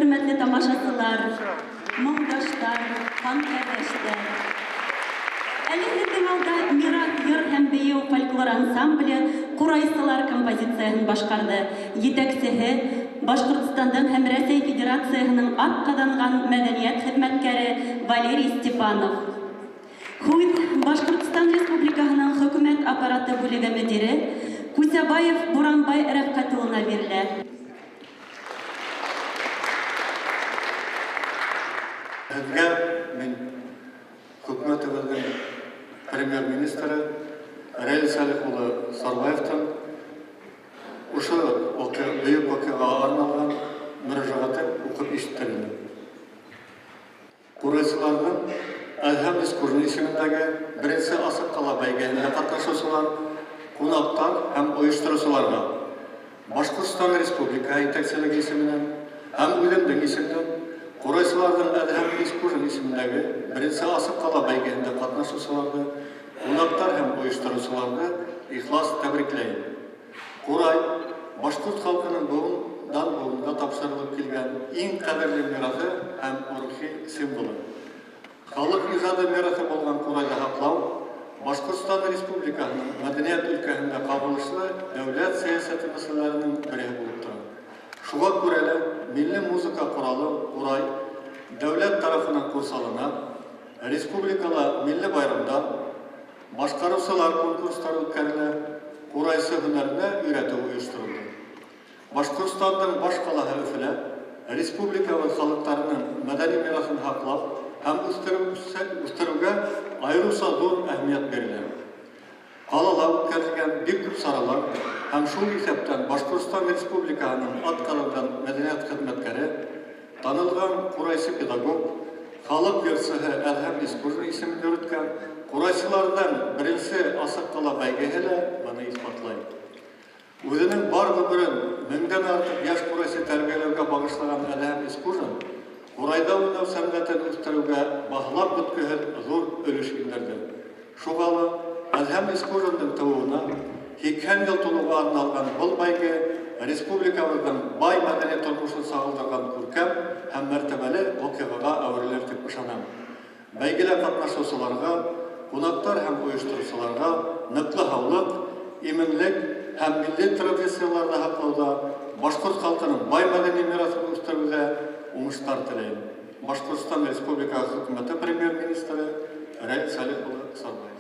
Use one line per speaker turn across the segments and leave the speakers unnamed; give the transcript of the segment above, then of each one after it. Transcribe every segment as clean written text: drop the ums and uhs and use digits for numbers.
hürmetli tamашasılar, muğdaşlar, hamkardaşlar. Әлеге алда Мират йыр һәм бейеү фольклор ансамбле Курайсылар композициясын башкарды. Етәкчеһе Башкортстандан һәм Рәсәй Федерациясының атҡаҙанған мәҙәниәт хеҙмәткәре Валерий Степанов. ХУИТ Башкортстан Республикаһының хөкүмәт аппараты бүлеге мөдире Күсәбаев Буранбай Рәфҡәт улына бирелә.
Һеҙгә мин хөкүмәтебеҙҙең премьер-министры Рәйес Әлихулы Сарбаевтың ошо бөйөк ваҡиғаға арналған мөрәжәғәтен уҡып ишеттергән. Ҡурайсыларҙың Әҙһәм дискуры исемендәге беренсе асыҡ ҡала бәйгеһендә ҡатнашыусылар, ҡунаҡтар һәм ойоштороусыларға Башҡортостан Республика етәкселеге исеменән һәм үҙемдең исемдән Ҡурайсыларҙың Әҙһәм дискуры исемендәге беренсе асыҡ ҡала бәйгеһендә ҡатнашыусыларҙы, ҡунаҡтар һәм ойоштороусыларҙы ихлас тәбрикләйем. Ҡурай башҡорт халҡының быуындан быуынға тапшырылып килгән иң ҡәҙерле мираҫы һәм рухи символы. Халыҡ ижады мираҫы булған Ҡурайҙы һаҡлау Башҡортостан Республикаһының мәҙәниәт өлкәһендә ҡабылышлы дәүләт сәйәсәте мәсьәләләренең береһе булып тора. Шуға күрә лә милли музыка ҡоралы Ҡурай дәүләт тарафынан ҡурсалана, республикала милли байрамдар, башҡарыусылар конкурстары үткәрелә, Ҡурайсы һөнәренә өйрәтеү ойошторолды. Башҡортостандың баш ҡалаһы Өфөлә республикабыҙ халыҡтарының мәҙәни мираҫын һаҡлап һәм үҫтереүгә айырыуса ҙур әһәмиәт бирелә. Ҡалала үткәрелгән бик күп саралар һәм шул иҫәптән Башҡортостан Республикаһының атҡаҙанған мәҙәниәт хеҙмәткәре, танылған Ҡурайсы педагог, халыҡ йырсыһы Әҙһәм дискуры исемен йөрөткән Ҡурайсыларҙың беренсе асыҡ ҡала бәйгеһе лә быны иҫбатлай. Үҙенең бар ғүмерен меңдән артыҡ йәш Ҡурайсы тәрбиәләүгә бағышлаған Әҙһәм дискурын Ҡурайҙа уйнау сәнғәтен үҫтереүгә баһалап бөткөһөҙ ҙур өлөш индерҙе. Шуға ла Әҙһәм дискурының тыуыуына 80 йыл тулыуға арналған был бәйге республикабыҙҙың бай мәҙәни тормошон сағылдырған күркәм һәм мәртәбәле ваҡиғаға әүерелер тип ышанам. Бәйгелә ҡатнашыусыларға, ҡунаҡтар һәм ойоштороусыларға ныҡлы һаулыҡ, именлек һәм милли традицияларҙы һаҡлауҙа, башҡорт халҡының бай мәҙәни мираҫын үҫтереүҙә уңыштар теләйем. Башҡортостан Республикаһы Хөкүмәте премьер-министры Рәйес Әлихулы Сарбаев.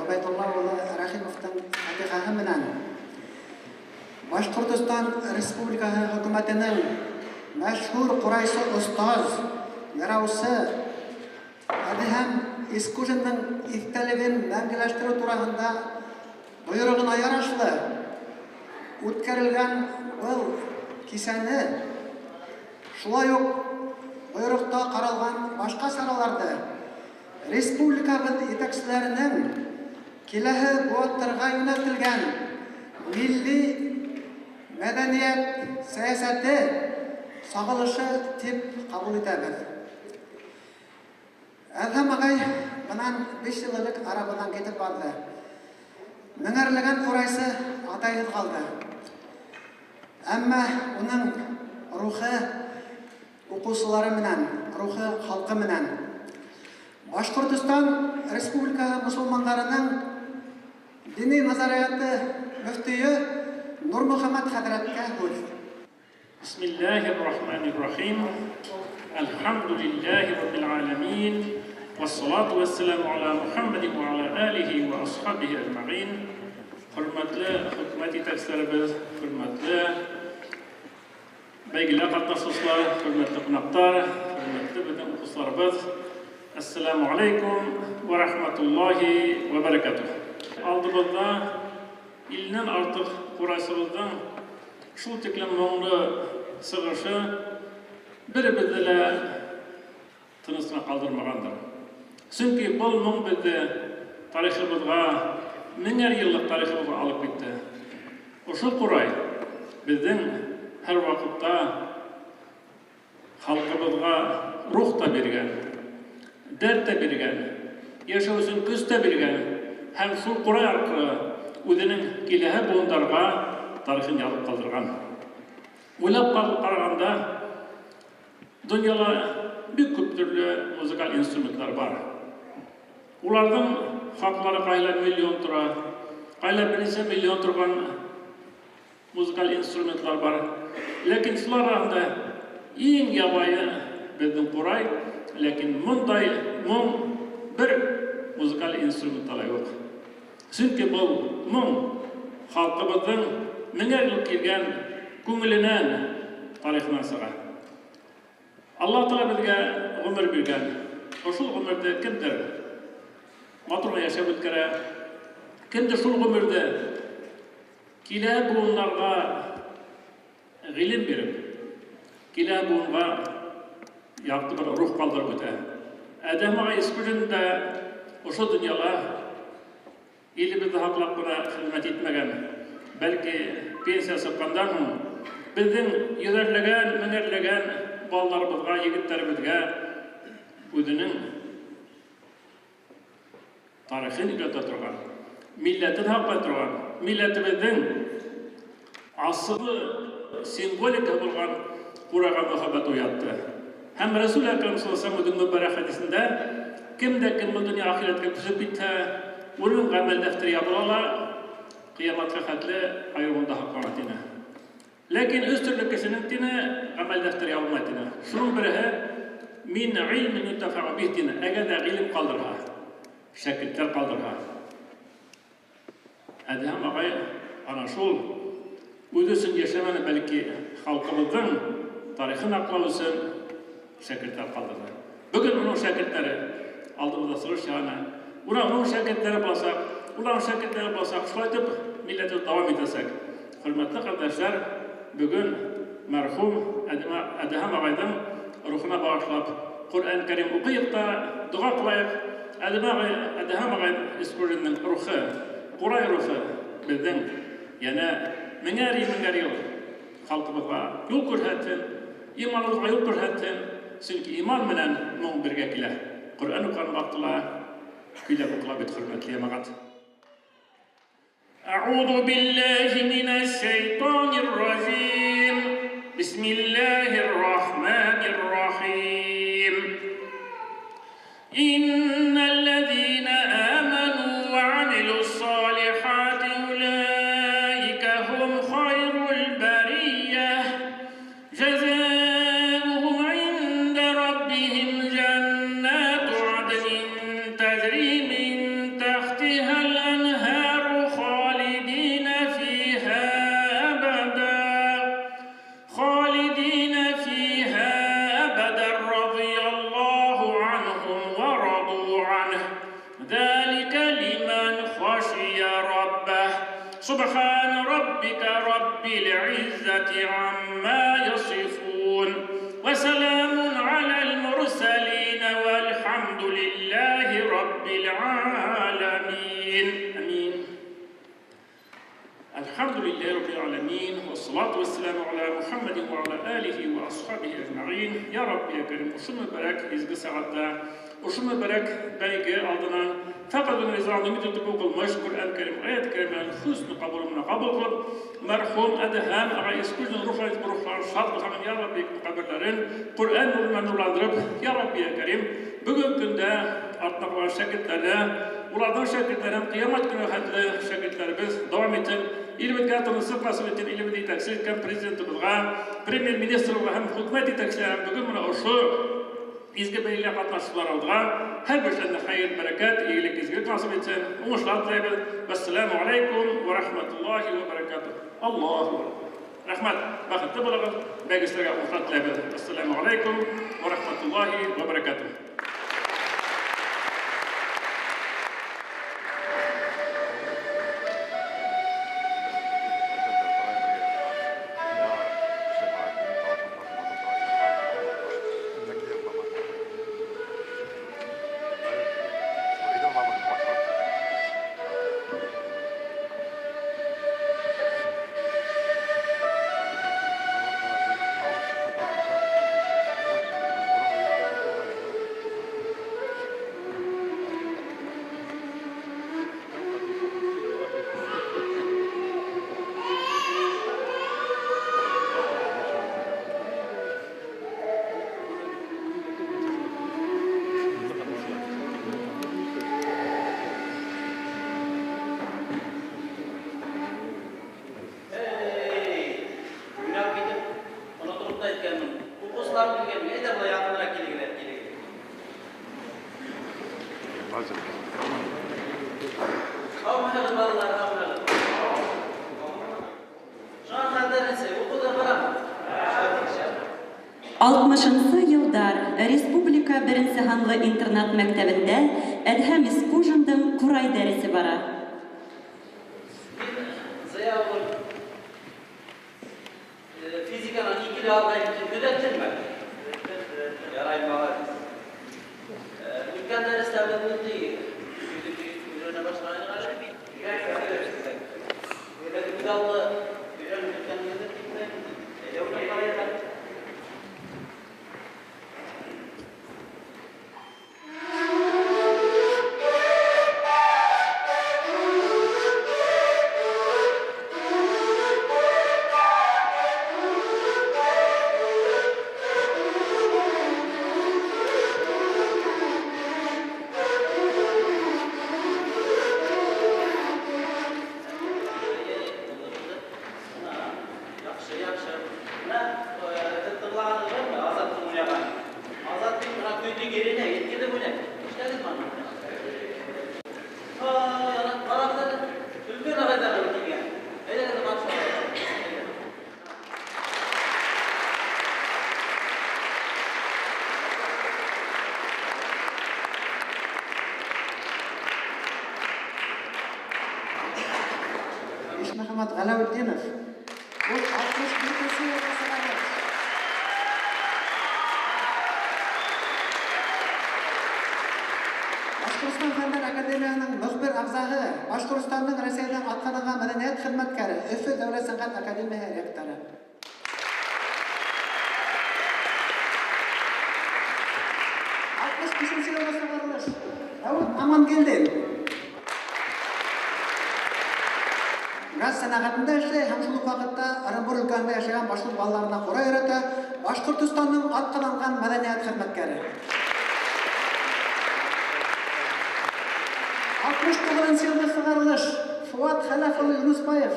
Гобайдулла улы Рахимовтың фатихаһы менән Башкортстан Республикаһы хөкүмәтенең мәшһүр ҡурайсы остаз, яраусы Адһам Искужинның иҫтәлеген мәңгеләштереү тураһында бойороғына ярашлы үткәрелгән был кисәне, шулай ук бойороҡта ҡаралған башҡа сараларҙы республикабыҙ етәкселәренең киләһе быуаттарға йүнәлтелгән милли мәҙәниәт сәйәсәте сағылышы тип ҡабул итәбеҙ. Әҙһәм ағай бынан 5 йыл элек арабыҙҙан китеп барҙы. Меңәрләгән ҡурайсы атайһыҙ ҡалды. Әммә уның рухы уҡыусылары менән, рухы халҡы менән Башҡортостан Республикаһы мосолмандарының дини назарияты мөфтийе Нурмөхәмәт хәҙрәткә һүҙ.
Бисмиллахир-рахманир-рахим. Алхамдулиллахи раббил аламин. Вассалату вассаламу ала Мухаммадин ва ала алихи ва асхабихи аджмаин. Hürmetli hükümet yetkililerimiz, hürmetli beygile katlaşıcılar, hürmetli konaklar, hürmetli bütün okusularımız. Esselamu aleyküm ve rahmetullahi ve berekatuh. Aldığımızda ilinin artık kurasımızdan şu tiklem moğlu sığışı bir-birine tınısına kaldırmağandır. Çünkü bol moğ bizi tarihimizga minger yıllık tarihimizga alıp gitti. Oşul kuray bizden her vakitte halkımızga ruh da bergen, dert de bergen, yaşaw üçün güç de bergen. Hem şu kuray arqılı özünün kilehe buğundarga tarixin yazıp kaldırgan. Uylap qaraganda dünyada bir köp türlü müzikal instrumentlar var. Ulardan hakları qayla milyon tura, qayla birinci milyon turgan müzikal instrumentlar var. Lakin şular arasında en yabayı bizden kuray, lakin bunday bir müzikal instrumentlar yok. Çünkü bu halkımızın minger yıl kelgen көңілінен тарихынан сыға. Allah Teala bizge ömür bergen. Oşul ömürde kimdir? Maturma yaşap ötkere. Kimdir şul ömürde? Kile buğunlarga gilim berip, kile buğunga yaktı bir ruh kaldırıp öte. Adem ağa iskücünde oşu dünyala elimizde haklap buna hizmet etmegen. Belki pensiya sıkkandan bizden yüzerlegen, menerlegen ballarımızga, yigitlerimizge özünün tarixini götü turgan, milletin haqqa turgan, milletimizden asılı simbolik bulgan kurağa muhabbet uyattı. Hem Resul-i Ekrem sallallahu aleyhi ve sellem mübarek hadisinde kimde kim bu dünya ahiretke küsüp bitti, onun amel defteri yapılalar, kıyamatga hatli ayrımında haqqanatine. Lakin üstürlük kişinin tine amel defteri yapılmaytine. Şunun birihi min ilmin yuttafa'a bihtine. Eğer de ilim kaldırha, şekiller kaldırha. Adem ağay ana şul özüsün yaşamanı belki halkımızın tarixin aklavusun şekiller kaldırha. Bugün onun şekilleri aldığımızda sığır şahane. Onun şekilleri basak, ulan şekilleri basak, şulaytıp milleti devam edesek. Hürmetli kardeşler, bugün merhum Adem ağaydan ruhuna bağışlap, Kur'an-ı Kerim okuyup da dua kılayıp, Adem ağayın iskürünün ruhu, Kuray ruhu bizden, yani minger yıl halkımızga yol körhettin, imanımızga yol körhettin, çünkü iman menen muğun birge kile. Kur'an-ı Kerim baktıla, kile okula bit hürmetli yamagat. أعوذ بالله من الشيطان الرجيم بسم الله الرحمن الرحيم إن الذين آمنوا وعملوا الصالحات أولئك هم خير البرية جزاؤهم عند ربهم جنات عدن تجري من تحتها العزة عما يصفون وسلام على المرسلين والحمد لله رب العالمين آمين. الحمد لله رب العالمين والصلاة والسلام على محمد وعلى آله وأصحابه أجمعين. يا رب يا كريم ушул mübarek изги саатта ушул mübarek бәйге алдынан фақат ризалыгын тотып укылмыш Кур'ан Кәрим аят кәримәләрен хусн кабулына кабул кылып, мәрхүм Адһам агай искүзнең рухани рухларын шат кылган я Рабби каберләрен Кур'ан нурына нурландырып, я Рабби я Кәрим бүгенге көндә артта калган шәкертләрне, уларның шәкертләрен кыямат көне хәтле шәкертләребез дәвам итеп илмәткә тынысы касып иткән илмәди тәкъсир иткән президентыбызга, премьер-министрга һәм хөкүмәт итәкчеләренә бүген менә ошо изге бәйле катнашучылар алдыга һәр берсенә хәйр, бәрәкәт, игелек, изгелек насыйп итсен. Уңышлар теләйбез. Вассаламу алейкум ва рахматуллахи ва баракатух. Аллаһу рәхмәт. Бәхетле булыгыз. Бәйгечләргә уңышлар теләйбез. Вассаламу алейкум ва рахматуллахи ва баракатух.
Алтмышынчы елдар республика беренче һанлы интернат мәктәбендә Әдһәм Искужиндың Курай дәресе бара.
Fizika'nın ikili algayı gözettin mi? Yarayın bağırız. Ülken derslerden değil. Ürüne başlayın arası. Böyle güzelli ürün ülken gözettin mi? Evine parayla.
Muhammad G'alavuddinov. Bu 61-chi yilda sanaladi. Bashqirdiston Fanlar Akademiyasining muxbir a'zosi, Bashqirdistonning Rossiyadan atqanilgan madaniyat xizmatkari, O'zbek Davlat san'at akademiyasi rektori. Davud Amangeldin. Gaz sanatında hem şu vakitte Arambur ülkesinde yaşayan Bashqirt ballarına Qur'on öğreten Bashqirtistonning atqalangan madaniyat xizmatkari. 69 yılda sığarılış Fuat Xalafoğlu Yunusbayev.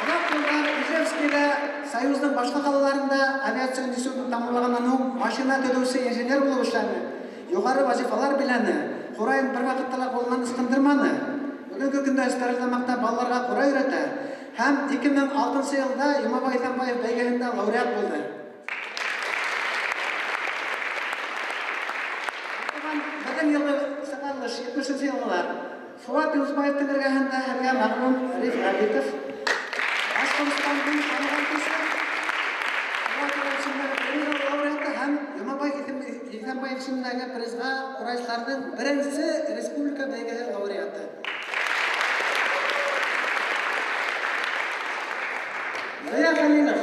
Uzoq yıllar Ijevskiyda Soyuzning boshqa qalalarında aviatsion institutini tamomlagandan so'ng mashina haydovchi injener bo'lib ishladi. Yuqori vazifalar bilan Qur'on bir vaqtda qo'ldan isqindirmani. Bugungi kunda istarlamoqda ballarga Qur'on öğreten hem 2006 yılda Yumabay Atambayev belgesinde laureat bo'ldi. Yılı sakalış 70 yıllar Fuat Yunusbayev'in ergahında herge mağlum Rifat Габитов, Башқұртстанның танылған кісі, премия лауреаты һәм Жұмабай Ихсанбаев исемендәге призга курайсыларның беренче республика бәйгесе лауреаты. Зая Халилов.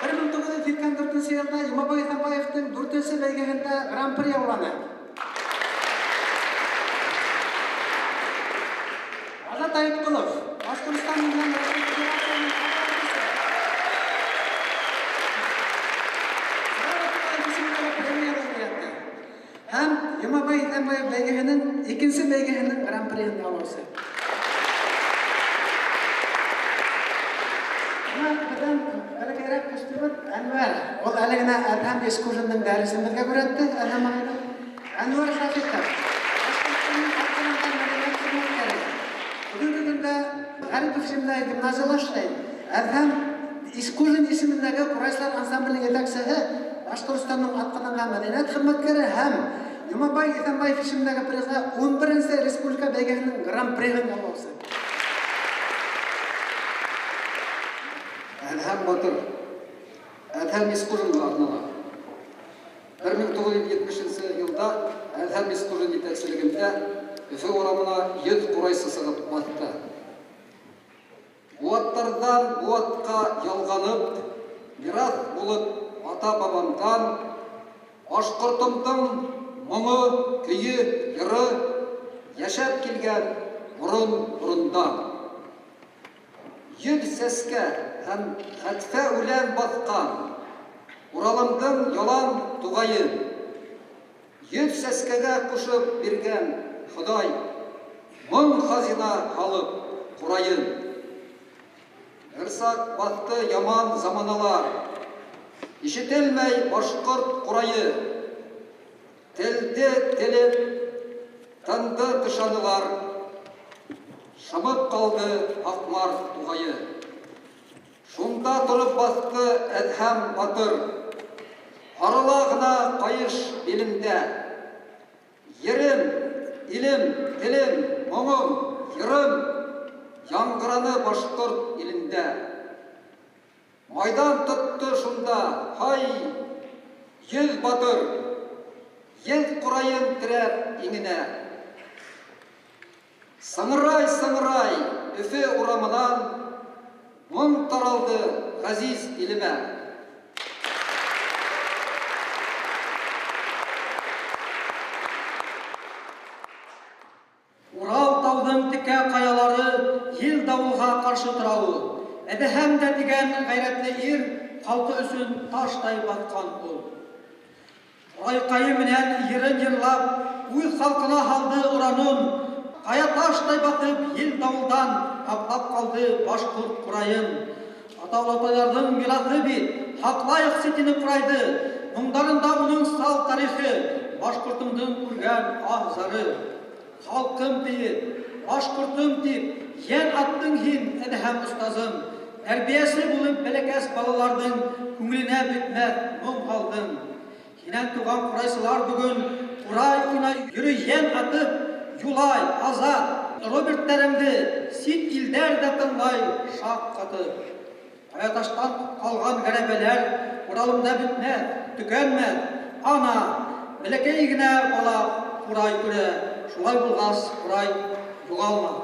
1984 елда Жұмабай Ихсанбаевтың 4-ші бәйгесендә гран-при яулады. Азат Айыпқұлов, Башқұртстан Миллион Федерациясының премия лауреаты һәм Жұмабай Ихсанбаев бәйгесенең 2-ші бәйгесенең гран-приен яулаучысы. Бәлкерәк кешебез Әнвәр. Ул әле генә Әдһәм дискурсының дәресен безгә күрәтте. Әдһәм агай. Әнвәр Шафиков. Башкортстанның атказанган мәдәният хезмәткәре. Бүгенге көндә Гарипов исемендәге гимназияда эшләй. Әдһәм дискурсын исемендәге курайсылар ансамбленың җитәкчесе, Башкортстанның атказанган мәдәният хезмәткәре һәм Жұмабай Ихсанбаев исемендәге призга 11-нче республика бәйгесенең гран-приен яулаучысы.
Әдһәм Батыр, Әдһәм Ескужинға арналған. 1970 елда Әдһәм Ескужин жетекшілігінде Өфе орамына 100 құрайсы сығып батты. Буаттардан буатқа ялғанып, мирас болып ата-бабамдан, башқұртымдың мұңы, күйі, йыры яшап келген бұрын-бұрындан. 100 сәскә һәм хәтфә үлән басқан Уралымдың ялан туғайы 100 сәскәгә кушып биргән Ходай мың хазина халып құрайын. Ырсак басты яман заманалар, ишетелмәй башқұрт құрайы, телде телеп тынды тышанылар, шымып қалды ақмар туғайы. Шунда тұрып басты Әдһәм Батыр, арылағына қайыш белімде. Ерім, илім, тілім, мұңым, йырым, яңғыраны башқұрт елінде. Майдан тұтты шунда, хай, 100 батыр, ел құрайын тірәп еңіне. Сыңырай-сыңырай Өфе урамынан мұң таралды ғазиз еліме.
Урал таудың тіке қаялары ел дауылға қаршы тұрауы. Әдһәм дә деген ғайратлы ир халқы үшін таштай батқан ол. Айқайы менен ерін ерлап, уй халқына халды ұранын, қая таштай батып ел дауылдан аплап қалды башқұрт құрайын. Ата-бабалардың мирасы бит, хақлайық сетіні құрайды, мұңдарында оның сал тарихы, башқұртымдың көрген ағзары. Халқым дейіп, башқұртым дейіп, ен аттың хин Әдһәм ұстазым, тәрбиесі болып бәлекәс балалардың көңіліне бітмәк мұң қалдым. Хинен туған құрайсылар бүгін құрай ұнай үрі ен атып, юлай, азат, Роберттәрімді сит илдер дә тыңлай шақ қатып. Аяташтан қалған ғәрәбәләр Уралымда бітмәк, түкәнмәк, ана, бәлекәй генә бала құрай күрә. Шулай булғас, құрай юғалма.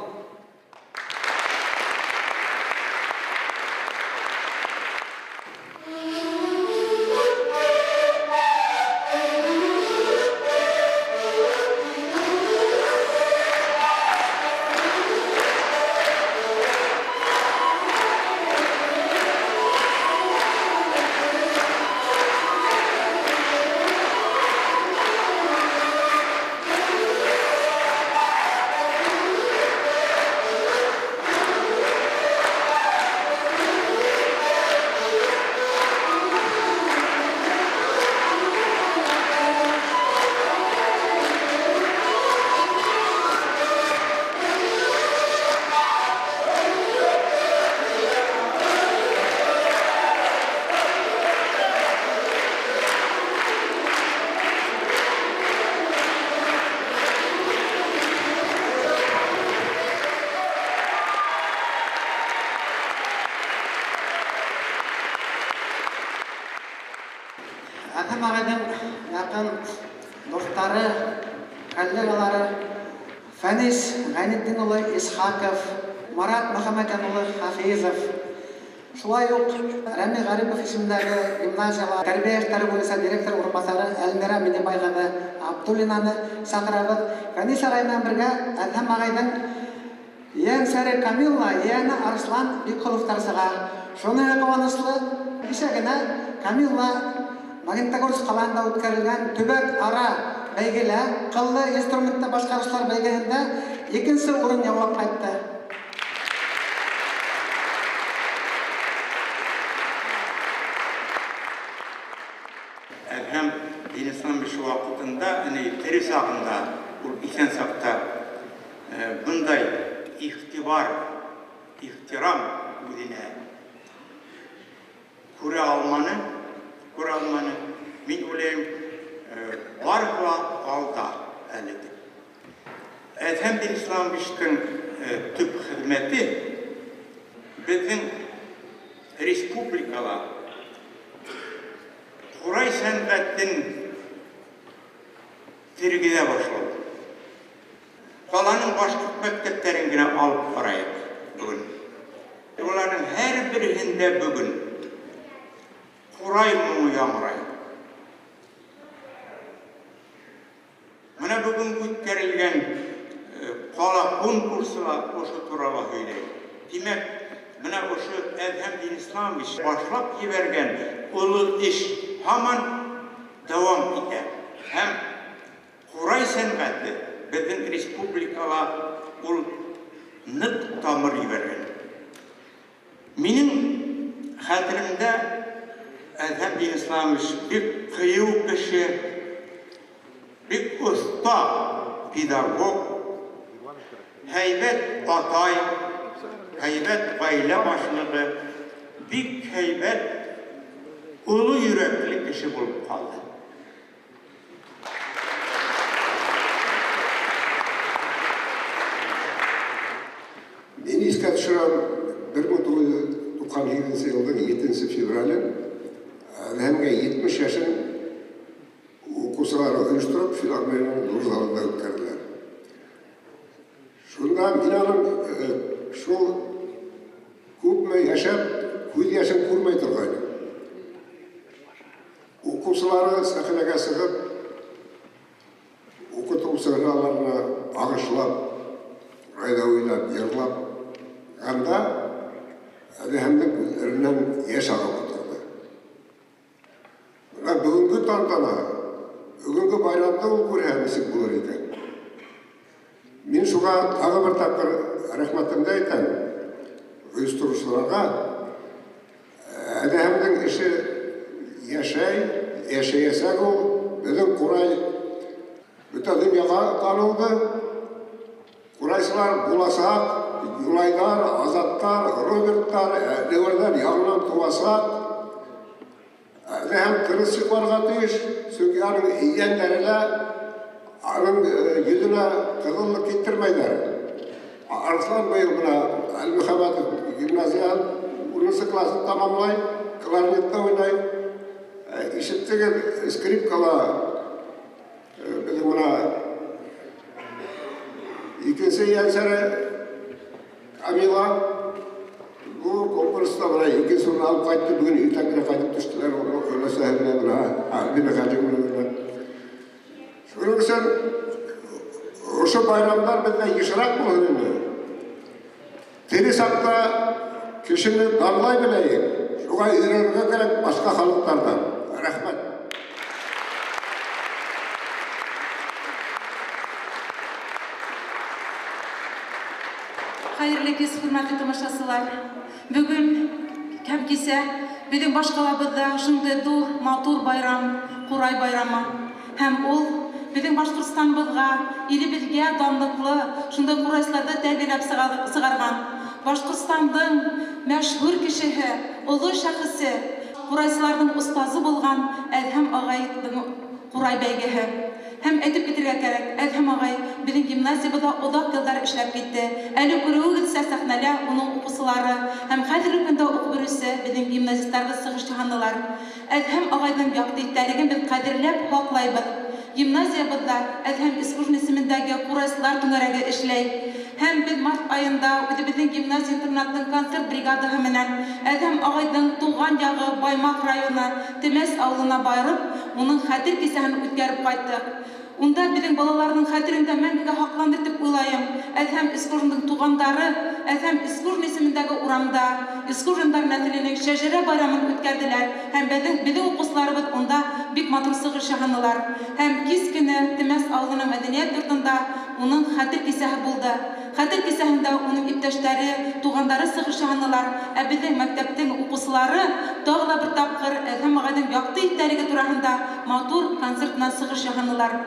шайхтары, коллегалары Фәнис Ғайнетдинұлы Исхаков, Марат Мөхәммәтәнұлы Хафизов, шулай ук Рәми Ғарипов исемендәге гимназияга тәрбия эшләре буенча директор урынбасары Әлмира Минебайганы, Абдуллинаны сакырабыз. Фәнис сарайынан бергә Әдһәм агайның Янсәре Камилла, яны Арслан Биккуловтар сыга. Шуны куанычлы кичәгенә Камилла Магнитогорск каласында үткәрелгән төбәк ара бәйгелә кыллы инструментта башкарышлар бәйгелендә 2нче урын яулап кайтты.
Hem insan bir şu vakitinde, teri sağında, isen sağda bunday ihtibar, ihtiram üzerine kura almanı, min olayım var ve alda elde. Hem insan bir şeyin tüp hizmeti bizim Respublikalar Kuray sənğətin tergidə başladı. Qalanın başqa məktəblərini alıb qarayıq bugün. Onların hər birində bugün Kuray mumu yağmırayıq. Mana bugün ötkərilgən qala konkursuna oşu turala höyləyik. Demək, mana oşu Ədhəm din İslam iş başlap yibergen ulu iş hemen devam eder. Hem Kuray sənğəti bizim Respublikala ul nıt tamır yibergen. Benim xatirimdə Ədhəm din İslam iş bir kıyıv kişi, bir usta pedagog, heybet atay, heybet aile başlığı, bir heybet ulu yürekli kişi bulup kaldı.
Meni esке düşüren 1997 yılının 7 fevrali Adhem'e 70 yaşın okusaları uyuşturup Filarmoniyanın Nurzalı'nda ötkərdiler. Şundan inanın şu köpme yaşap, köz yaşın kurmay turgaydı. Okusaları sahneye sığıp, okutup sığınalarına ağışlap, rayda oynap, yırlap, anda Adhem'in gözlerinden yaş ağıp oturdu. Bugünkü tantana, bugünkü bayramda o көрһәмісік болар екен. Мен шуға тағы бір тапқыр рахматымды айтам ұйыстырушыларға. Әдәмнің іші яшайсақ ол біздің Құрай бүті дүнияға танылды. Құрайсылар боласақ, Юлайдар, Азаттар, Роберттар, Леордар яғынан туасақ, Әдәм тырысшық барға түйіш, сөйкі аның иендәрілі Anın yüzüne kızıllık getirmeyler. Arslan Bey buna Al-Muhammed Gimnaziyal 10. klasını tamamlayıp, klarnette oynayıp, işittiğin skripkala bizim buna ikinci yansere Kamila bu konkursta buna ikinci sorunu alıp kayıttı. Bugün İrtak'ına kayıtıp düştüler. Öyle sahibine buna albine kayıtıp buna. Şunun için o bayramlar bizden yışırak mı oluyor? Teri sakta kişinin darlay bileyim. Şuğa öğrenmeye gerek başka halklardan. Rahmet.
Hayırlı kez hürmetli tamaşasılar. Bugün kem kese bizim başkalabızda şimdi dur matur bayram, Kuray bayramı. Hem ol bizim Başkırstanımızga, ilibizge damlıklı, şunda Kurayslarda tərbiyelep sığargan. Başkırstandın meşhur kişihi, ulu şahısı, Kurayslarının ustazı bulgan Adhem ağay Kuray beygehi. Hem etip bitirge gerek, Adhem ağay bizim gimnaziyada odak yıllar işlep gitti. Eli kuruğu gitse sahnele onun okusuları, hem hazır günde oku birisi bizim gimnazistlarda sığıştıhandılar. Adhem ağaydan yaptıklarını biz kadirlep hoqlaybiz. гимназиябызда Әдһәм Искужин исемендәге курайсылар түңәрәге эшләй. Һәм без март айында үзебезнең гимназия интернатның концерт бригадаһы менән Әдһәм агайның туган ягы Баймак районы Темәс авылына барып, уның хәтер кисәһен үткәреп кайттык. Унда безнең балаларның хәтерендә мәңгегә һакланды дип уйлайм. Әдһәм Искужинның тугандары Әдһәм Искужин исемендәге урамда Искужиндар нәселенең шәҗәрә байрамын үткәрделәр. Һәм безнең укучыларыбыз унда бик матур сыгыш яһанылар. Һәм кис көне Темәс авылының мәдәният йортында уның хәтер кисәһе булды. Хәтер кисәһендә уның иптәшләре, тугандары сыгыш яһанылар. Ә безнең мәктәптең укучылары тагы да бер тапкыр Әдһәм агайның якты иттәлеге турында матур концертна сыгыш яһанылар.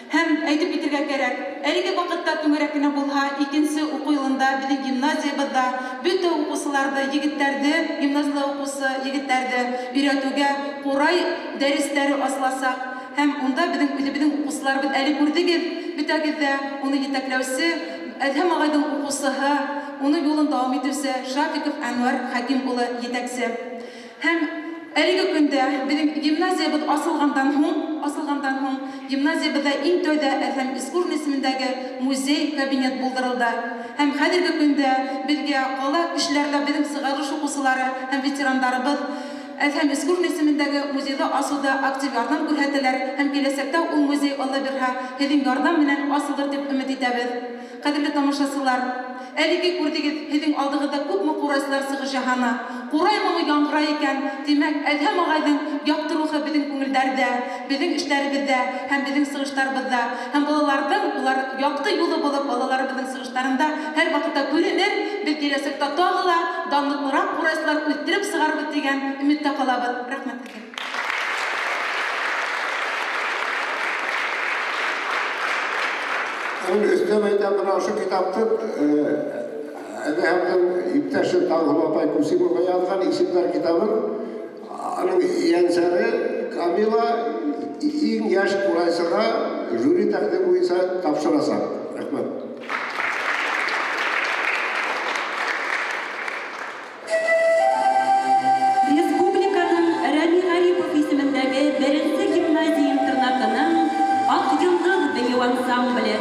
Һәм әйтеп китәргә кирәк, әлеге вакытта түңәрәк кенә булһа, икенче уку елында безнең гимназиябызда бөтә укучыларны, егетләрне, гимназия укучысы егетләрне өйрәтүгә курай дәресләре асласак, һәм унда безнең укучыларыбыз әле күрдегез, бөтәгездә уны җитәкләүче Әдһәм агайның укучысы, уны юлын дәвам итүче Шафиков Әнвәр Хәким улы җитәкче. Һәм әлеге көндә безнең гимназиябыз асылгандан һуң гимназиябызда иң тәүдә Әдһәм Искужин исемендәге музей кабинет булдырылды. Һәм хәзерге көндә безгә кала кешеләргә безнең сыгырыш укучылары һәм ветераннарыбыз Әдһәм Искужин исемендәге музейда асуда актив ярдәм күрсәтәләр һәм киләчәктә ул музей Алла бирһә, һезнең ярдәм белән асылыр дип өмет итәбез. Кадерле тамашачылар, әлеге күрдегез, һезнең алдыгызда күпме курайсылар сыгыш яһана. Курай моңы яңгырай икән, димәк, Әдһәм агайның якты рухы безнең күңелдәрдә, безнең эшләребездә һәм безнең сыгыштарыбызда, һәм балаларның улар якты юлы булып, балаларыбызның сыгыштарында һәр вакытта күренер, без киләчәктә тагы да данлыклырак курайсылар үстереп сыгарбыз дигән өметтә калабыз. Рәхмәт.
Üstüne bana şu kitapta Әдһәмнең иптәше Таңгыл апай Күсимова язган исемнәр китабын, аның янсары Камила иң яшь курайсыга жюри тәкъдим буенча тапшырасак. Рәхмәт.
Республиканың Рәми Гарипов исемендәге беренче гимназия интернатының Ак йолдыз бию ансамбле.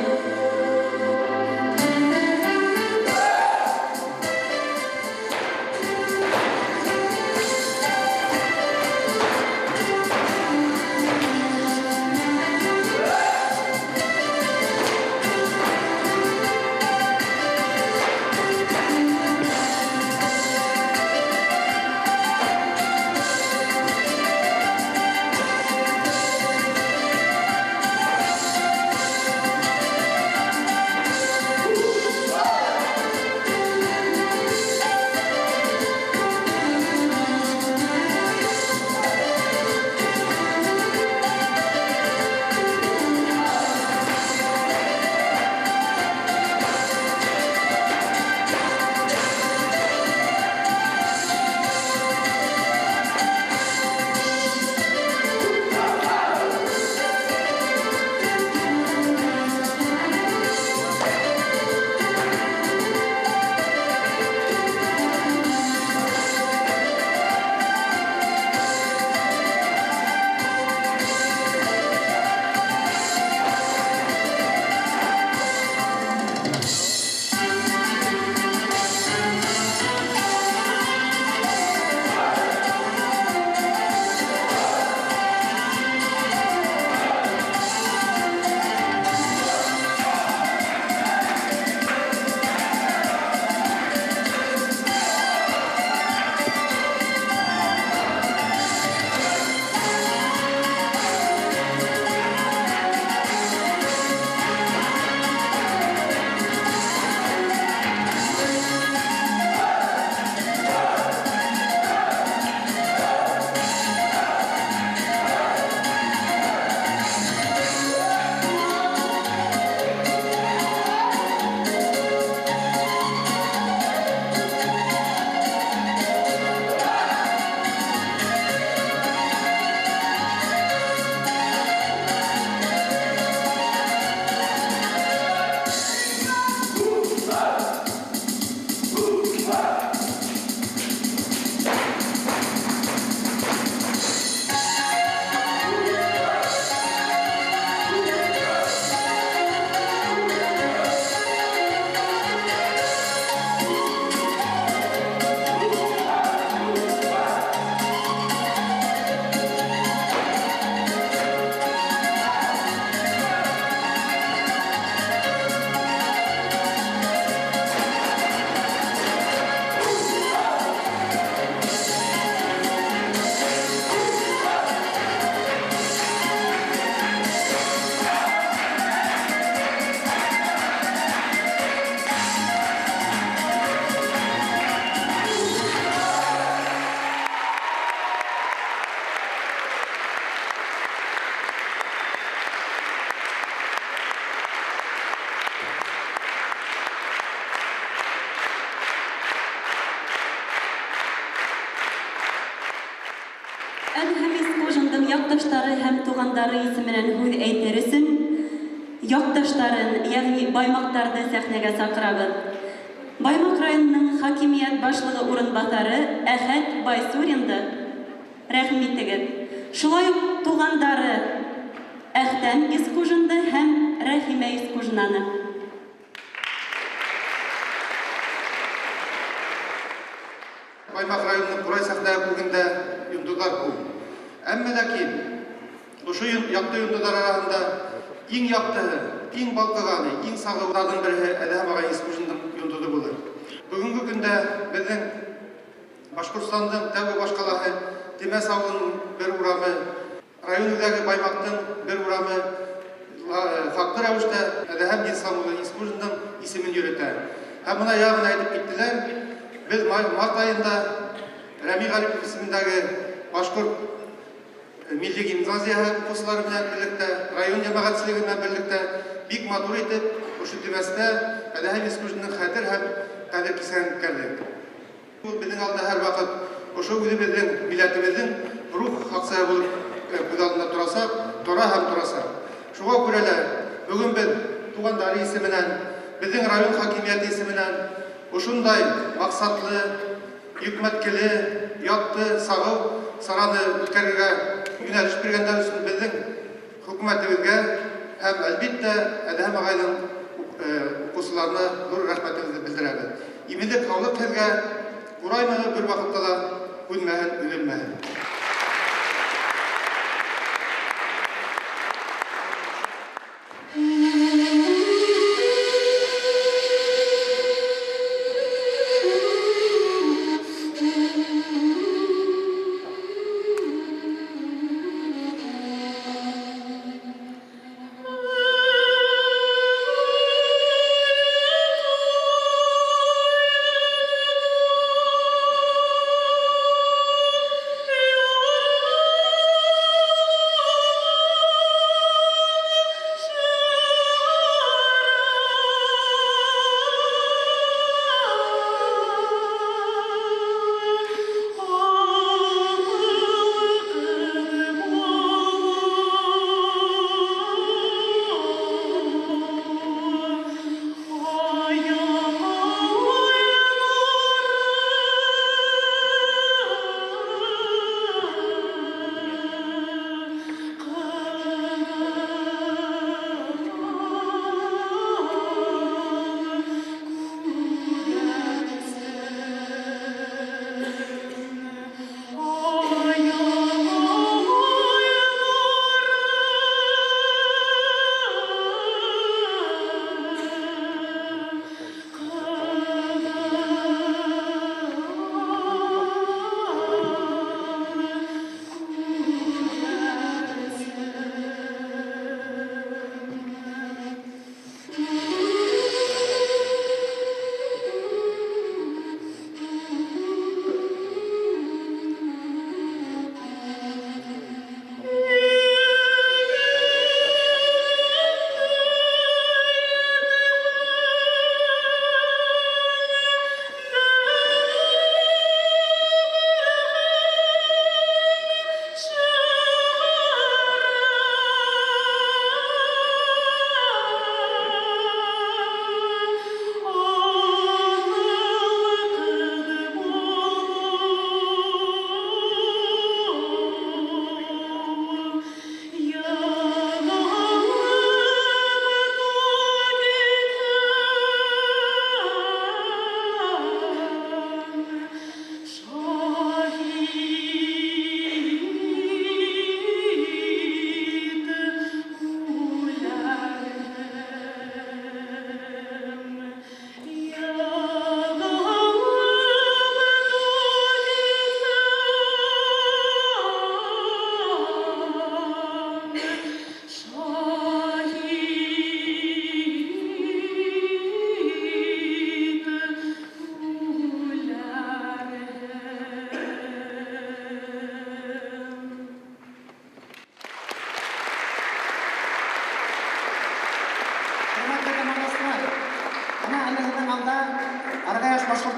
якташлары һәм тугандары исеменнән һүз әйтер өчен якташларын, ягъни Баймактарды сәхнәгә чакырабыз. Баймак районының хакимият башлыгы урынбасары Әхәт Байсуринды рәхим итегез. Шулай ук тугандары Әхтәм Искужинды һәм Рәхимә Искужинаны.
Баймак районының Курай сәхнәгә күгендә юндылар күп. Әмма ләкин ошо якты юндылар арасында иң яктыһы, иң балкыганы, иң сагылгандың бере Әдәм агай Искужиндың юндылы булыр. Бүгенге көндә безнең Башкортстандың тәүге башкалаһы Тимәс авылының бер урамы, районындагы Баймактың бер урамы факты рәвештә Әдәм Исламулла Искужиндың исемен йөрөтә. Һәм моны ягын әйтеп киттеләр. Biz Mart ayında Rami Garipov ismindagi Bashkurt Milli Gimnaziya kursları bilan birlikte, rayon jamoatchiligi bilan birlikte bik matur etib, o'sha Timasda Әдәм Искужинның xatir һәм qadr kesan o'tkazdik. Bu bizning alda har vaqt o'sha o'zimizning millatimizning ruh haqsa bo'lib күзалында турасак, тора һәм турасак. Шуңа күрә лә бүген без тугандары исеменнән, безнең район хакимияте исеменнән ошондай максатлы, йөкмәткеле, ятты, сагыл сараны үткәрергә юнәлеш биргәннәр өчен безнең хөкүмәтебезгә һәм әлбәттә Әдәм агайның укучыларына зур рәхмәтебезне белдерәбез. Иминлек халык һәргә Кураймы бер вакытта да үлмәһен, үлелмәһен.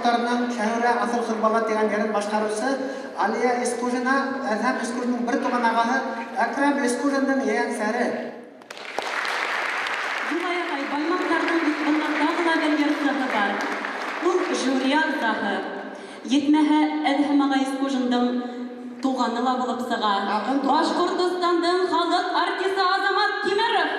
клубтарының Шәһүрә Асыл Хызбалат деген жерін башқарушы Алия Ескужина, Әдһәм Ескужинның бір туған ағасы Әкрам Ескужинның yeğenseri.
Юлай Баймактардың бunda тагыла бер ярсыгы бар. Ул жюри ағзаһы. Етмәһә Әдһәм ағай Ескужинның туганы ла булып сыга. Башкортстанның халык артисты Азамат Тимеров.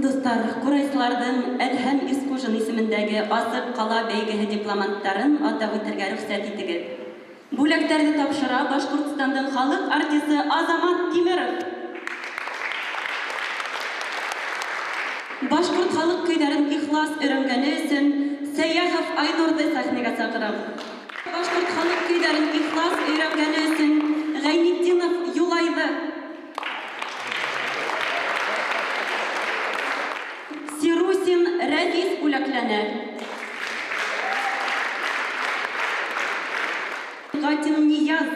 Достар, Курайсылардың Әдһәм Ескужин исемендәге Асык кала бәйгеһе дипломанттарын атап үтәргә рөхсәт итегез. Бүләктәрне тапшыра Башкортстанның халык артисты Азамат Тимеров. Башкорт халык көйләрен ихлас өйрәнгәне өчен Сәйяхов Айнурды сәхнәгә чакырам. Башкорт халык көйләрен ихлас өйрәнгәне өчен Гайнетдинов Юлайды. Сирусин Рәфис бүләкләнә. Гатин Нияз.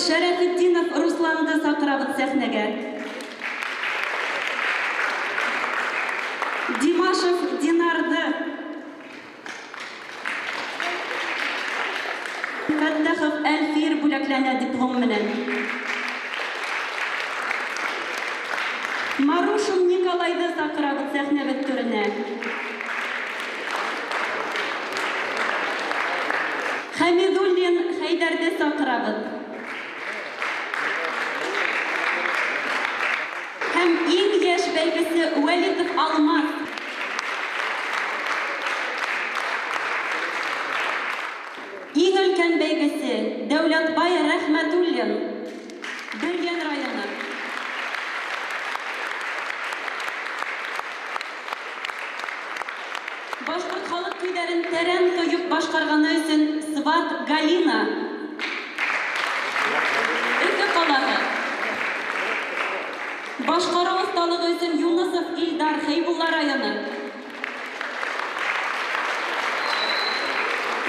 Шәрәфетдинов Русланды сакырабыз сәхнәгә. Димашев Динарды. Фәттахов Әлфир бүләкләнә диплом менән. Марушин Николайды сакырабыз сәхнәбез түренә. Хәмидуллин Хәйдәрде сакырабыз. Һәм иң яшь бәйгесе Вәлитов Алмаз. Иң өлкән бәйгесе Дәүләтбай Рәхмәтуллин, Бөргән районы. Башкорт халык көйләрен тәрән тоеп башкарганы өчен Сват Галина, Өфе каласы. Башкару осталыгы өчен Юнусов Илдар, Хәйбулла районы.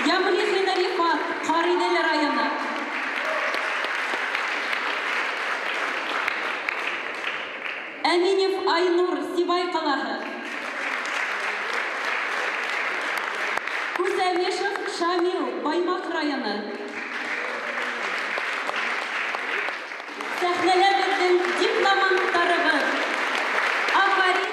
Ямлихина Рифат, Каридел районы. Әминев Айнур, Сибай каласы. Күсәмешев Шамил, Баймак районы. Сәхнәләбездән дипломанттарыбыз. Афарин.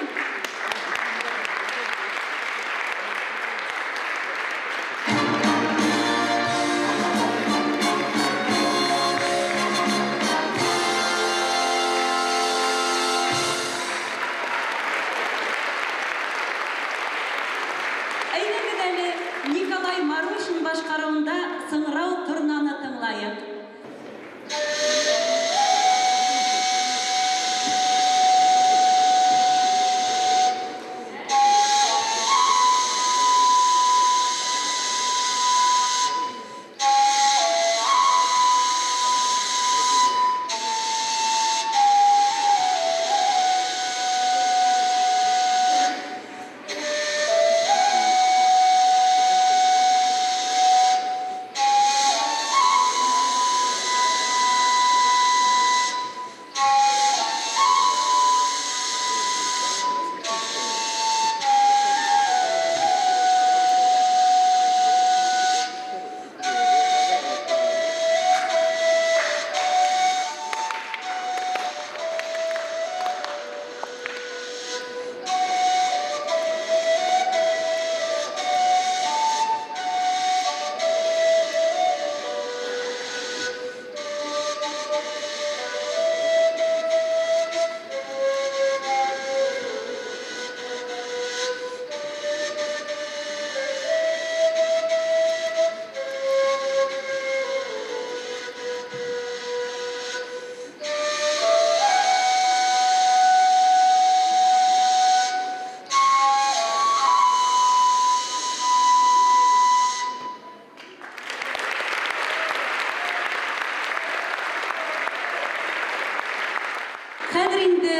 Әйдәгез әле Николай Марушин башкаруында сыңрау торнаны тыңлайык. Хәзер инде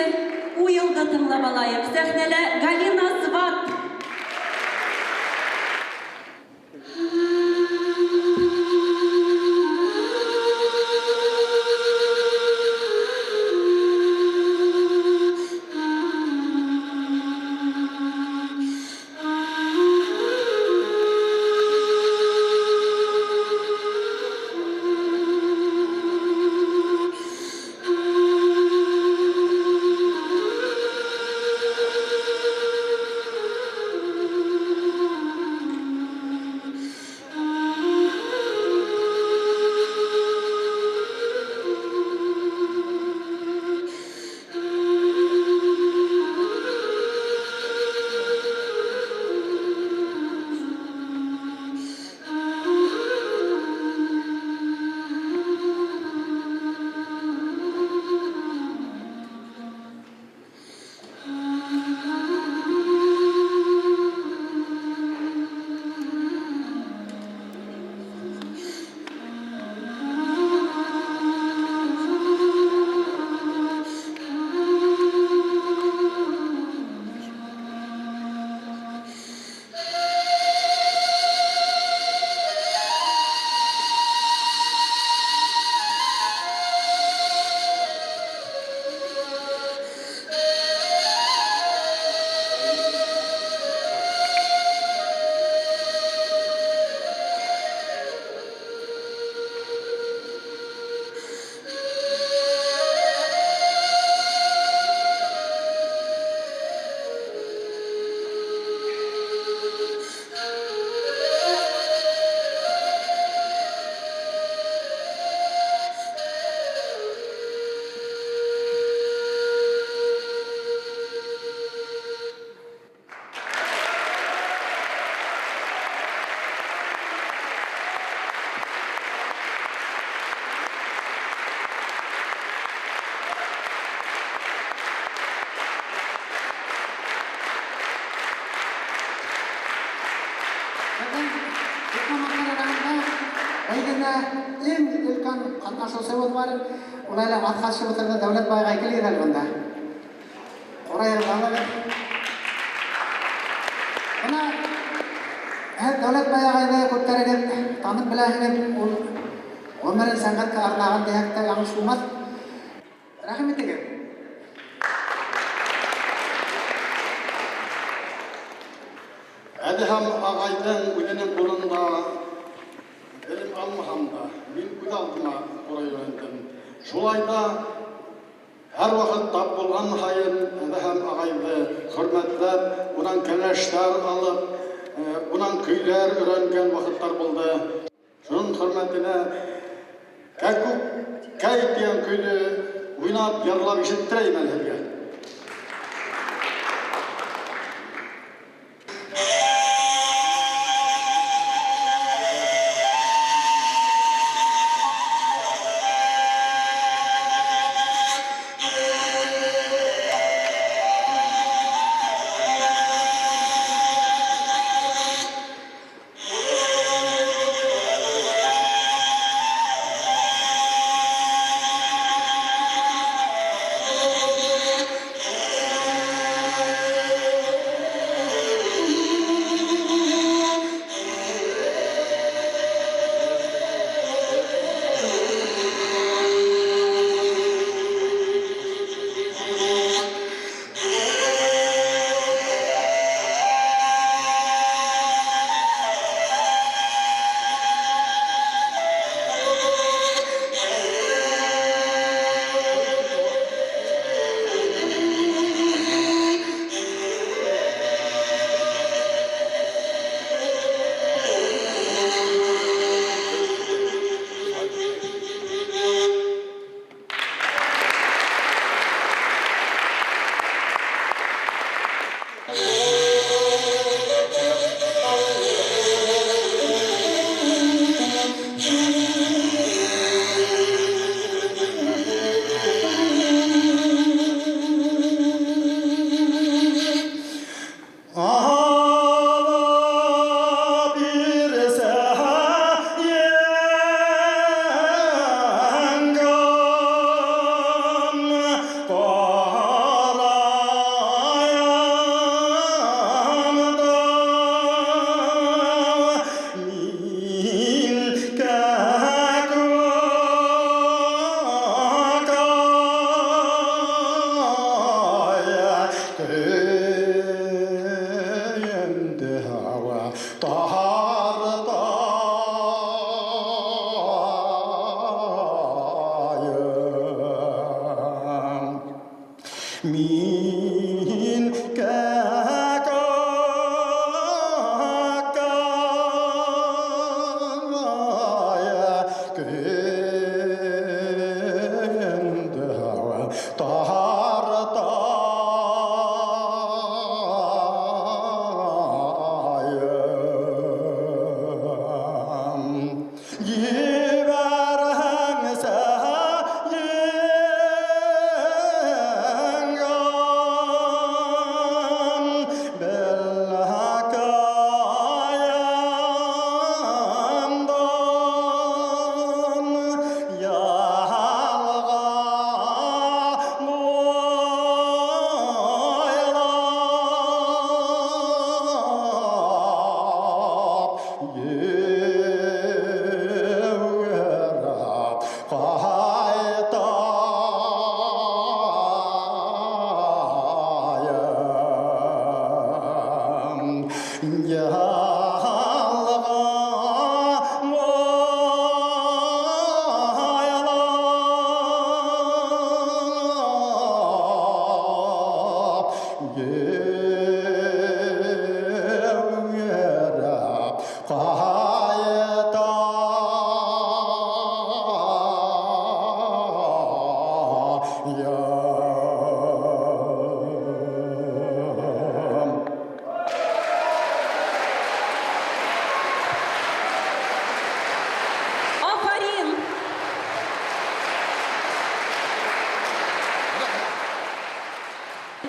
уелды тыңлап алайык. Сәхнәлә Галина Сват.
катнашуучу бар. Улайлар аткарчы отырда Дәүләт байга келер алганда. Корайларга. Ана Дәүләт байга күтәрелеп, танып беләһенеп, ул өмірін сәнғатқа арнаған дияқта яңыз болмас. Рахмет егер.
Әдіхам ағайдың өзінің қолында білім алмағанда мен өз алдыма орай өндім. Шулайда әр уақыт тап болған хайын әдіхам ағайды құрметтеп, онан кәләштер алып, онан күйлер үйренген уақыттар болды. Шының құрметіне Кәй деген көйді ойнап, ярлап ешеттірейін әлерге.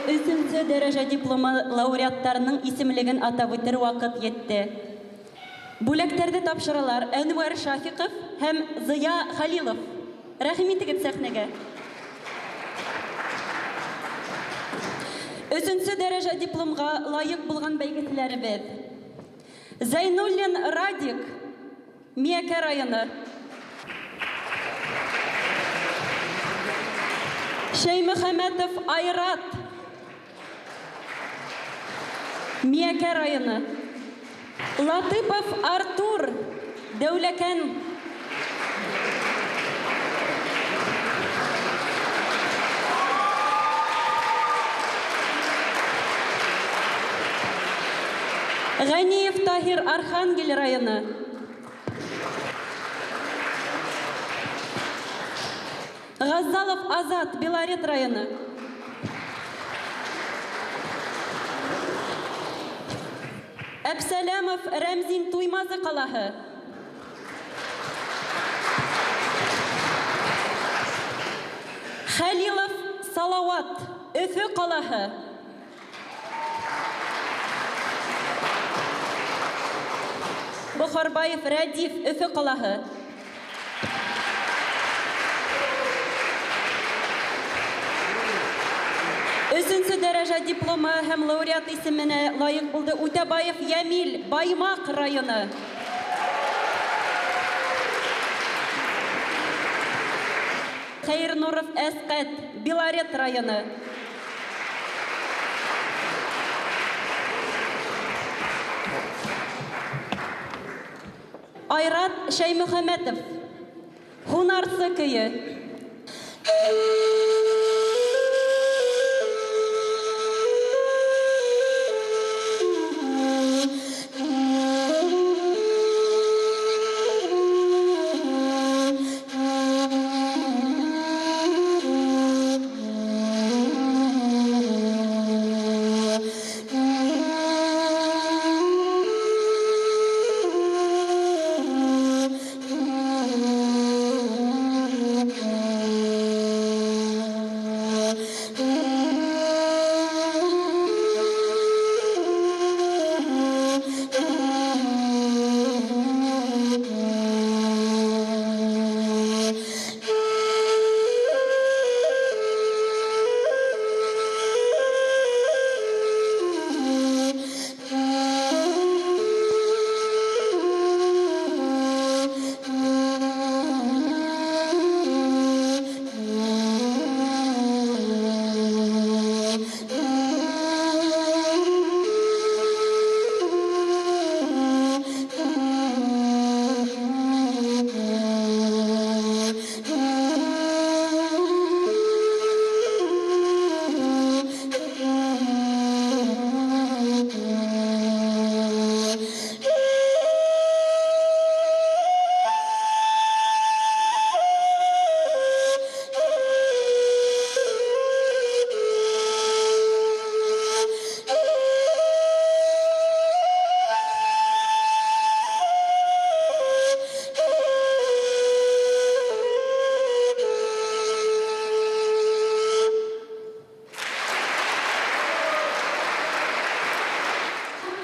Üçüncü derece diploma laureattарының исемлеген атап үтер вакыт йетте. Бүләктәрдә тапшыралар Әнвәр Шафиков һәм Зыя Халилов. Рәхим итегез сәхнәгә. Өченче дәрәҗә дипломга лайык булган бәйгечләребез. Зайнуллин Радик, Миякә районы. Шәймөхәмәтов Айрат, Миякә районы. Латыпов Артур, Дәүләкән. Ганиев Тахир, Архангель районы. Газалов Азат, Белорет районы. Әбсәләмов Рәмзин, Туймазы ҡалаһы. Хәлилов Салауат, Өфө ҡалаһы. Бохарбаев Рәдиф, Өфө ҡалаһы. Өченче дәрәҗә дипломы һәм лауреат исеменә лайык булды Үтәбаев Ямил, Баймаҡ районы. Хәйернуров Әсҡәт, Белорет районы. Айрат Шәймөхәмәтов, Һунарсы көйө.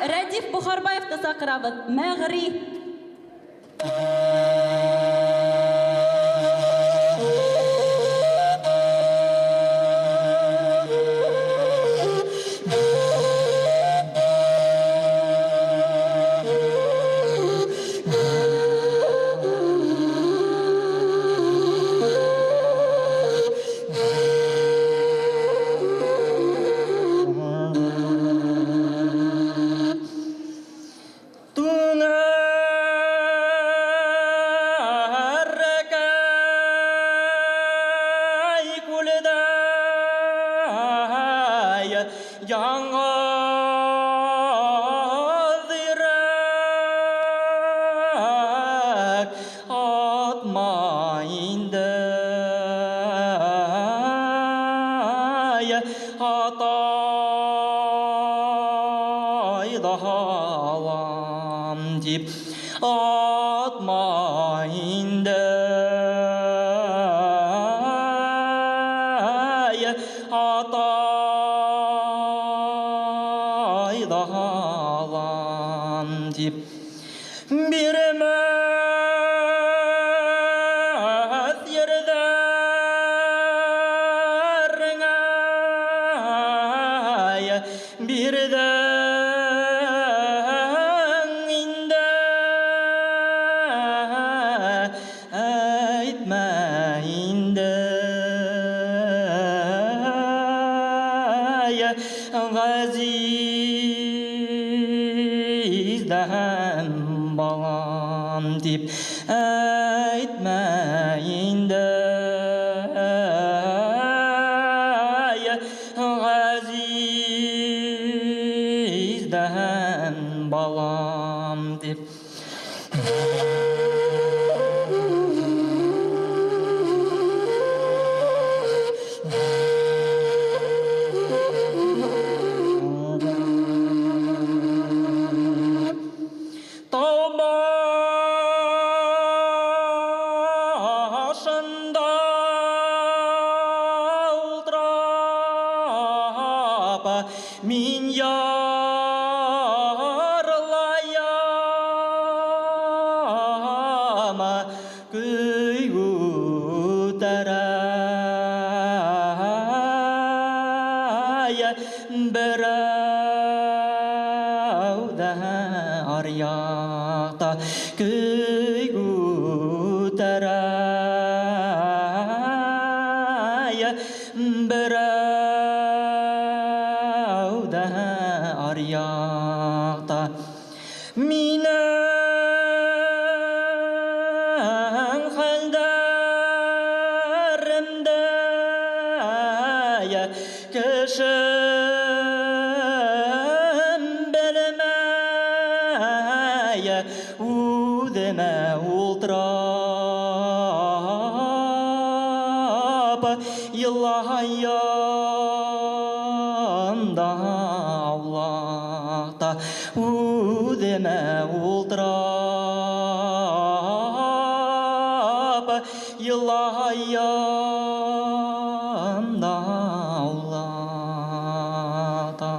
Рәдиф Бухарбаевты саҡырабыҙ. Мәғри.
Biremez yerden дип әйтмә инде ғазиздән балам дип Min yarlayama köy gutaraya Berauda aryata köy gutaraya Aryaqta minang haldarimda ya kishim bilmaya udima ultrab yillahayanda Allah'ta udeme ultrab yillahayanda Allah'ta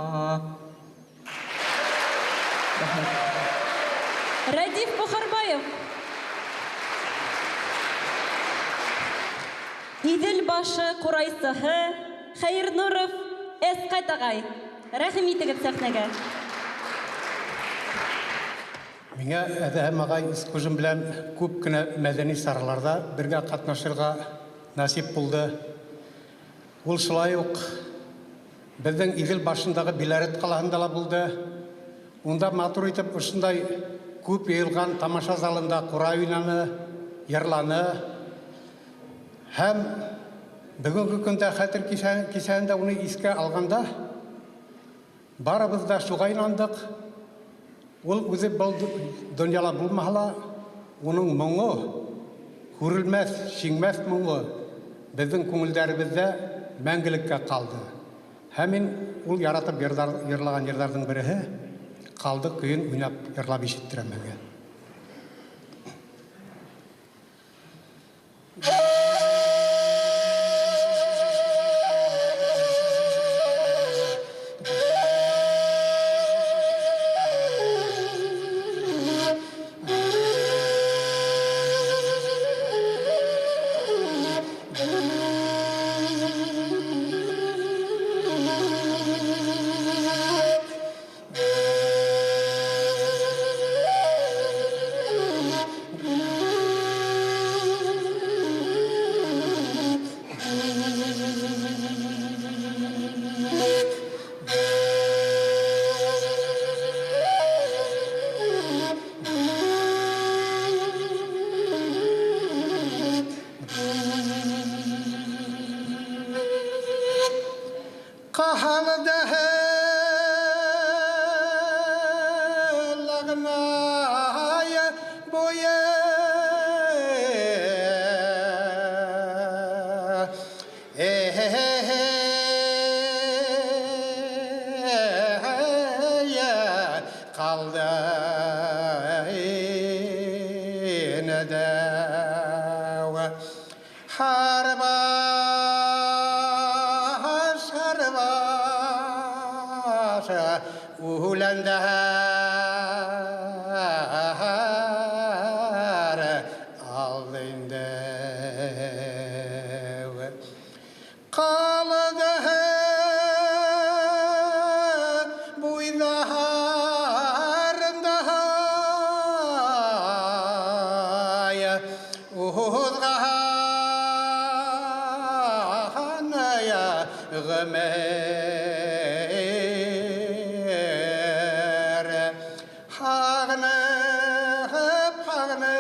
Радиф Бухарбаев. Идел башы Курайсыһы Хәйрнуров Эскайт ағай. Рәхим итегез сәхнәгә.
Миңа әдәһәм ағай искужым белән күп кенә мәдәни сараларда бергә катнашырга насип булды. Ул шулай ук безнең Идел башындагы Биләрет калаһында ла булды. Унда матур итеп ушындай күп йыелган тамаша залында курай уйнаны, йырланы. Һәм бүгенге көндә хәтер кисәһендә уны искә алганда барыбыз да шуга инандык. Ул үзе был дөньяла булмаһа, уның моңы, күрелмәс, шиңмәс моңы безнең күңелдәребездә мәңгелеккә калды. Һәм мин ул яратып йырлаган йырларның береһе калды көйен уйнап йырлап ишеттерәм безгә.
Hagna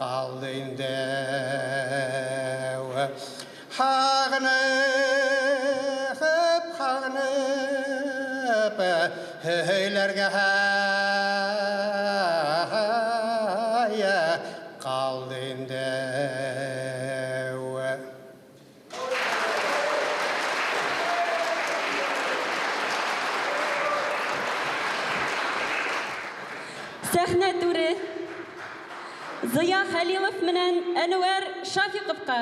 қалды енді қағынып өйлерге қалды енді
Сәхнә түрі Зыя Хәлилов менән Әнүәр Шафиқовқа.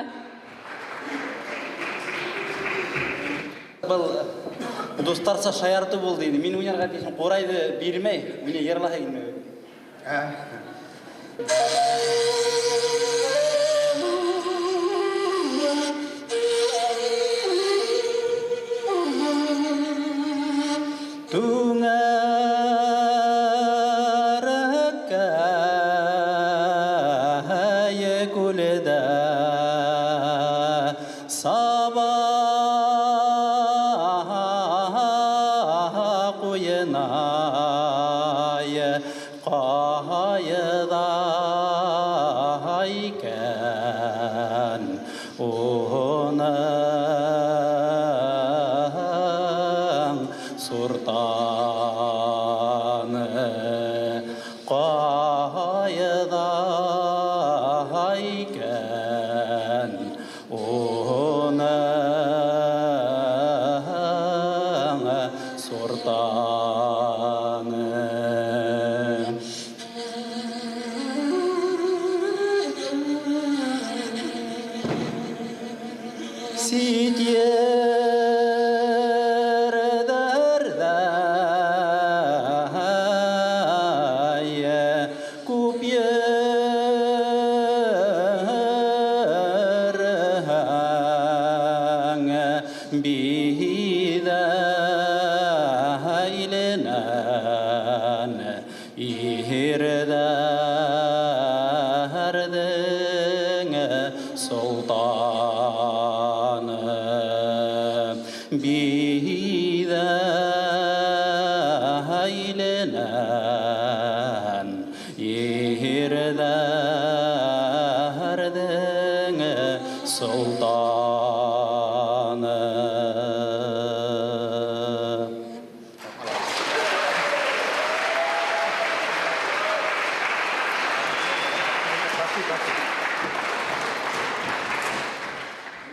Бұл достарса шаярты болды енді. Мен өнерға дейсің қорайды бермей, міне ерлаға келмей.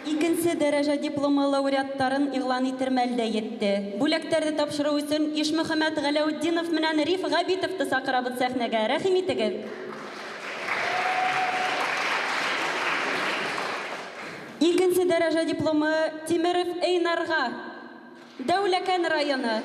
Икенче дәрәҗә дипломы лауреаттарын игълан итәрмәлдә йетте. Бүләкләрне тапшыру өчен Ишмөхәммәд Галәүддинов менән Риф Габитовты сакырабыз сәхнәгә. Рәхим итегез. Икенче дәрәҗә дипломы Тимеров Эйнарга, Дәүләкән районы.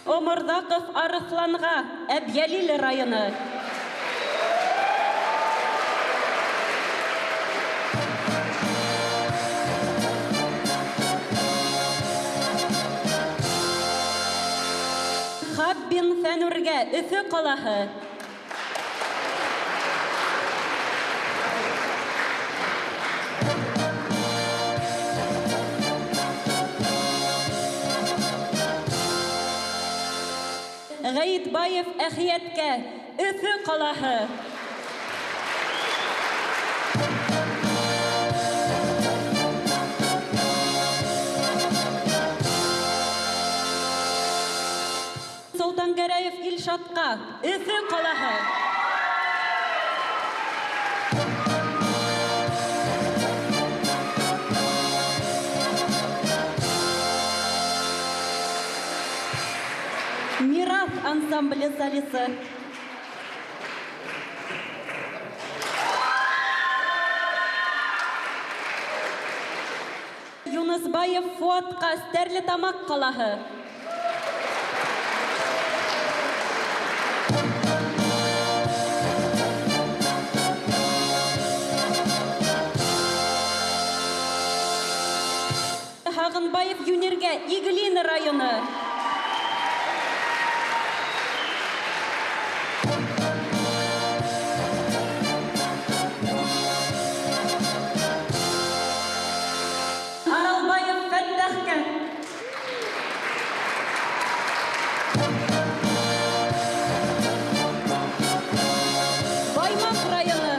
Омордаков Арысланга, Әбьялил районы. Хаббин Фәнүргә, Өфе ҡалаһы. Ғәйетбаев Әхиәткә, Өфе ҡалаһы. Солтангәрәев Илшатҡа, Өфе ҡалаһы. Мирас ансамбле солисы. Юнысбаев Фуатҡа, Стәрлетамаҡ ҡалаһы. Аралбаев юнергә Иглина районы. Аралбаев Фәттәхкә. Баймак районы.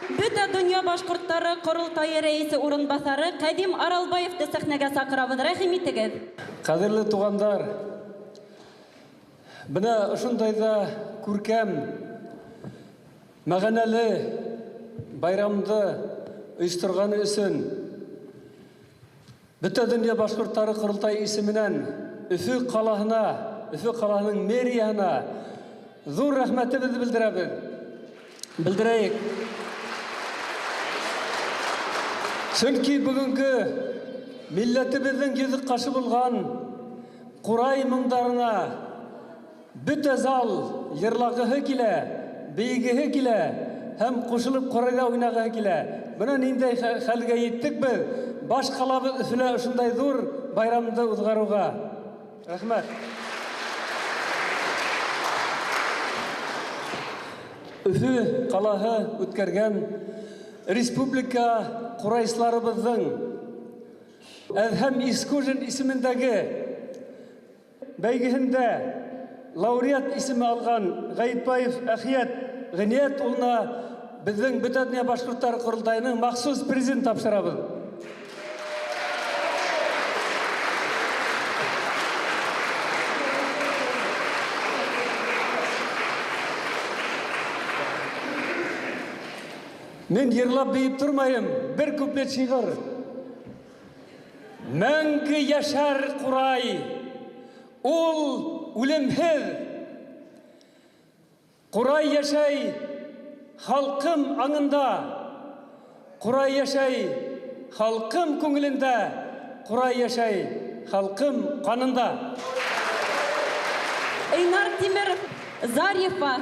Бөтә дөнья башкортлары корылтайы рәисе урынбасары Кадим Аралбаевты сәхнәгә сакырабыз. Рәхим итегез.
Кадерле тугандар, бына ошондайда күркәм, мәгънәле байрамды оештырганы өчен бөтә дөнья башкортлары корылтайы исеменнән Өфө калаһына, Өфө калаһының мэрияһына зур рәхмәтебезне белдерәйек. Чөнки бүгенге милләтебезнең йөзек кашы булган Курай моңдарына бөтә зал йырлагыһы килә, бейгеһе килә һәм кушылып Курайда уйнагыһы килә. Бына ниндәй хәлгә еттек без, баш калабыз Өфөлә ошондай зур байрамды узгаруга. Рәхмәт. Өфө калаһы үткәргән республика курайсларыбызның Әдһәм Искужин исемендәге бәйгеһендә лауреат исеме алган Гаитбаев Әхият Гыният улына безнең бөтә дөнья башкортлары корылтайының махсус призын тапшырабыз. Мен йырлап бейіп тұрмайым, бір куплет шиғыр. Мәңгі яшар Курай, ул үлемһеҙ. Курай яшай халқым аңында, Курай яшай халқым күңелендә, Курай яшай халқым ҡанында.
Эйнар Тимеров Зарьева.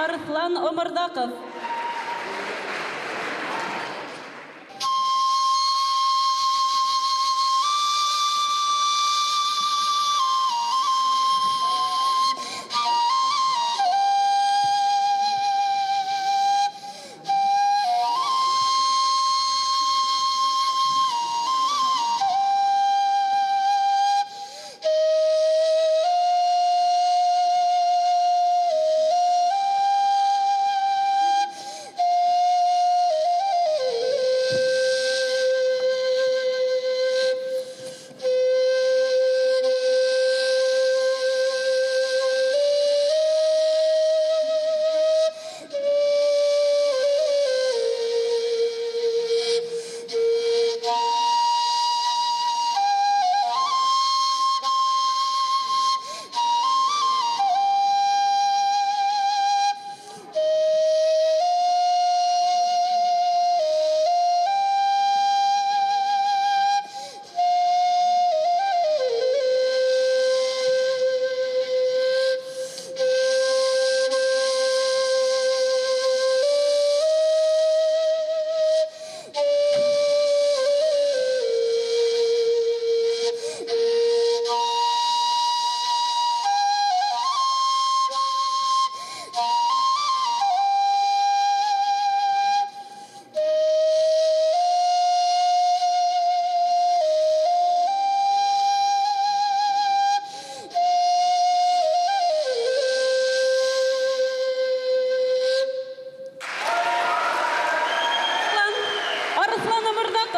Арыслан Омырдақов.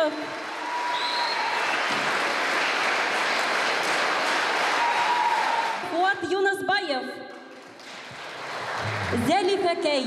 Исмәгыйлов. Фуат Юнысбаев. Зәлифә Кәй.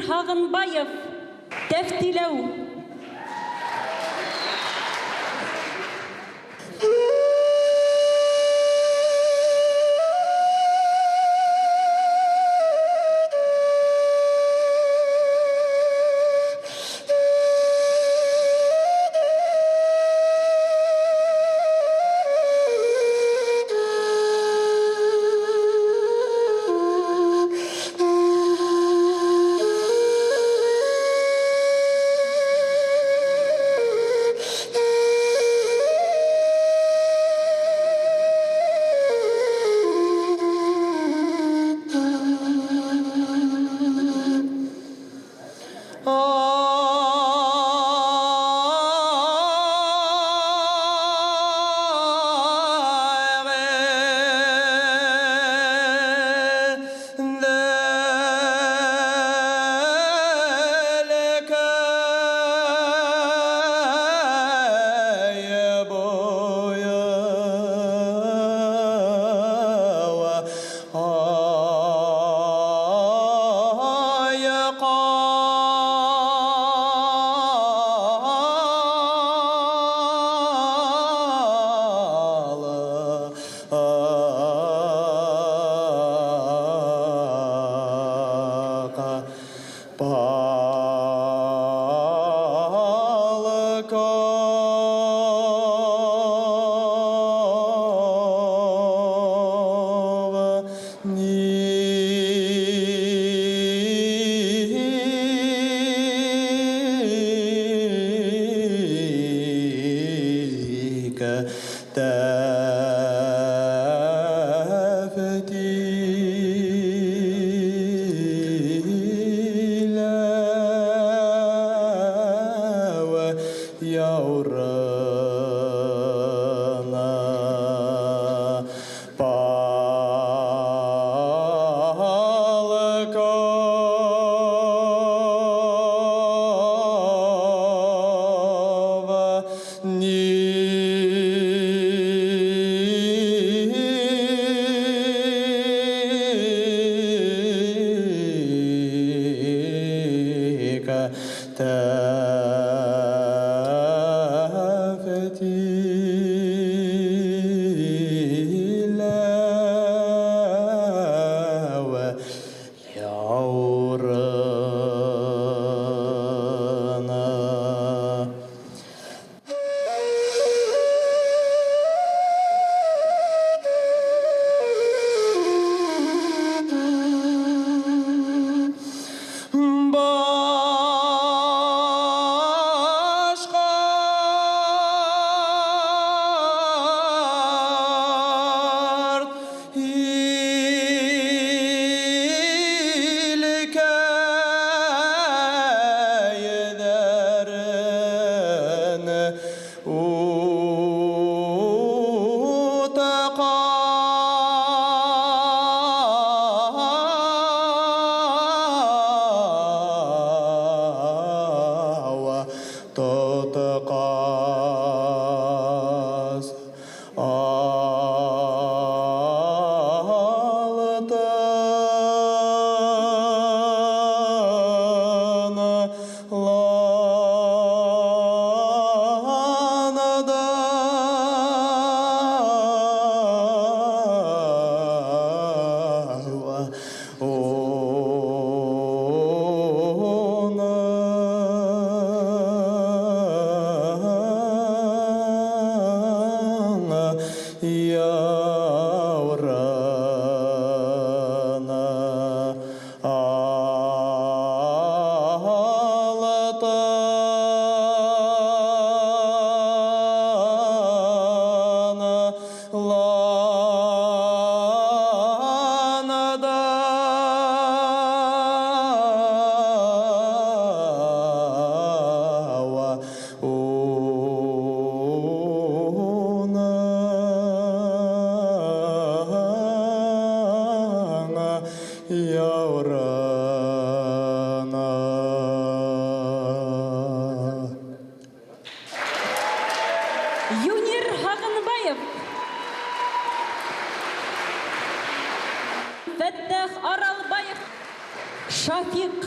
Хағынбаев, Тәфтиләу. Юнир Хаканбаев. Фәттах Аралбаев. Шафик.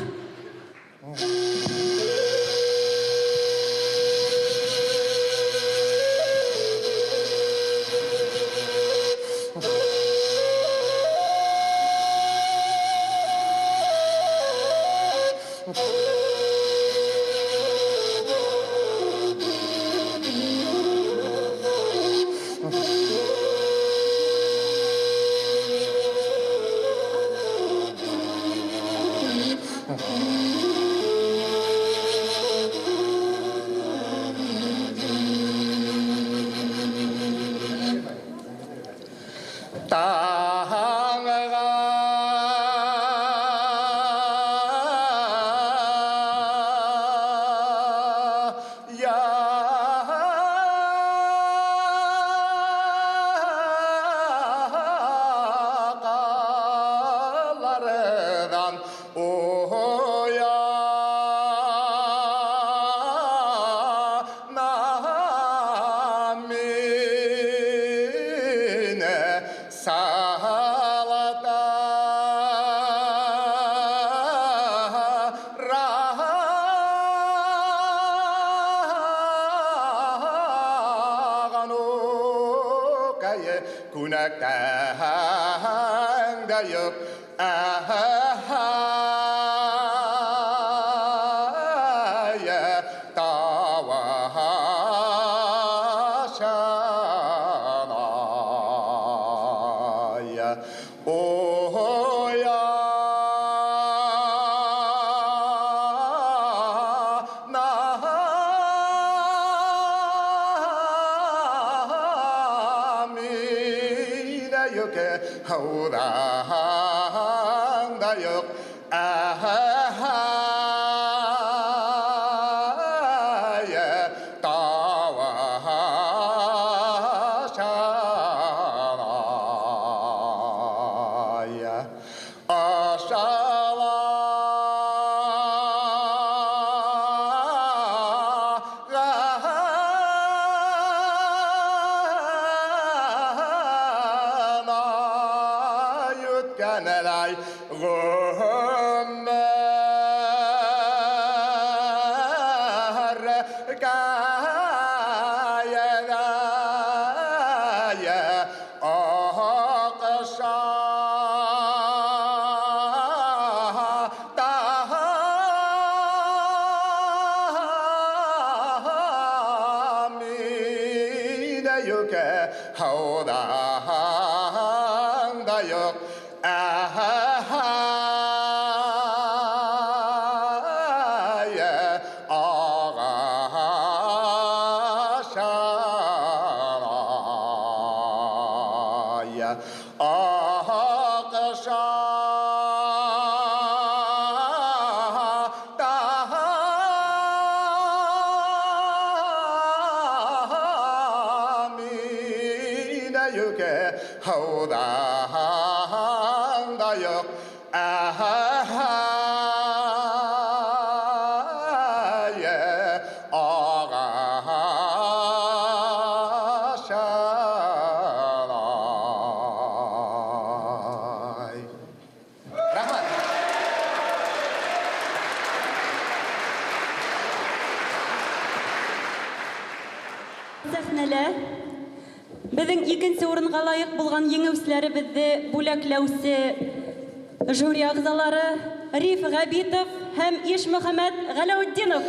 yüke havdanda yok havdanda yok ağaçaray. Rahmat.
Сәхнәлә Безнең икенче урынга лаек булган еңүчеләребезне бүләкләүче жюри әгъзалары Риф Габитов һәм Ишмөхәммәд Галәүддинов.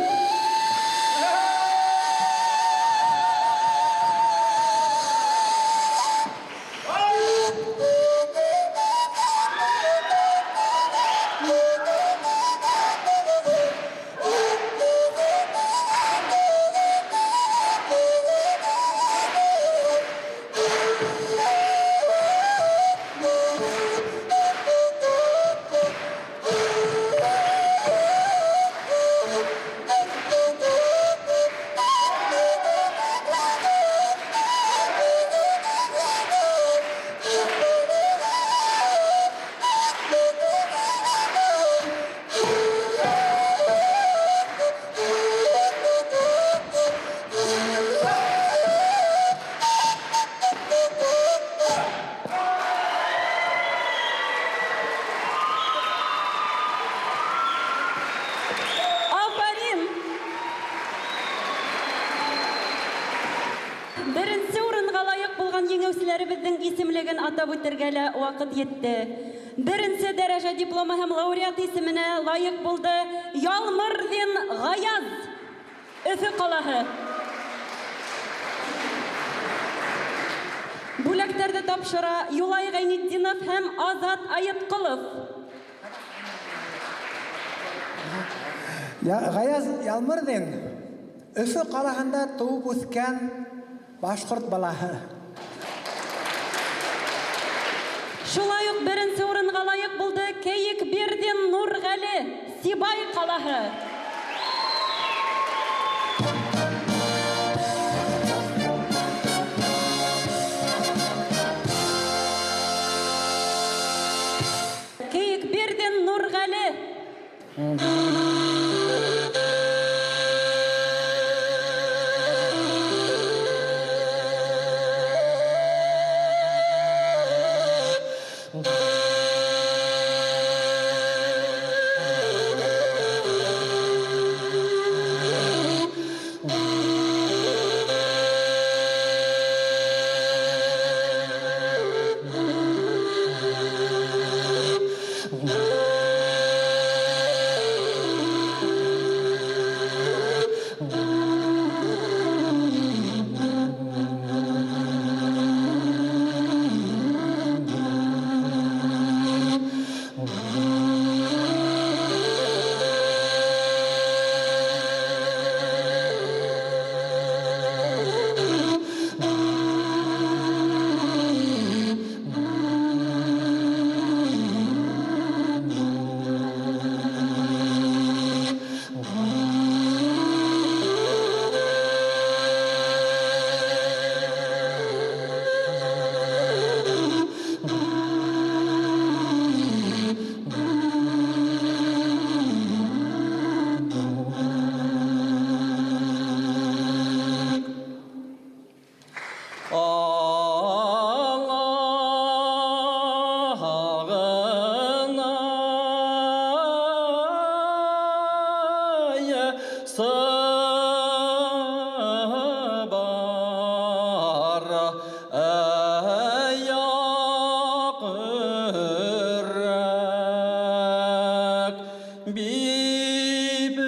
Беренче урынга лаек булган еңүчеләребезнең исемлеген атап үтәргә лә вакыт җитте. Беренче дәрәҗә дипломы һәм лауреат исеменә лаек булды Ялмырдин Гаяз, Өфе калаһы. Бүләкләрдә тапшыра Юлай Гайнетдинов һәм Азат Аеткулов.
Гаяз Ялмырдин Өфе калаһында туып үскән башкорт балаһы.
Шулай ук беренче урынга лаек булды Кәйекбердин Нургали, Сибай калаһы. Кәйекбердин Нургали.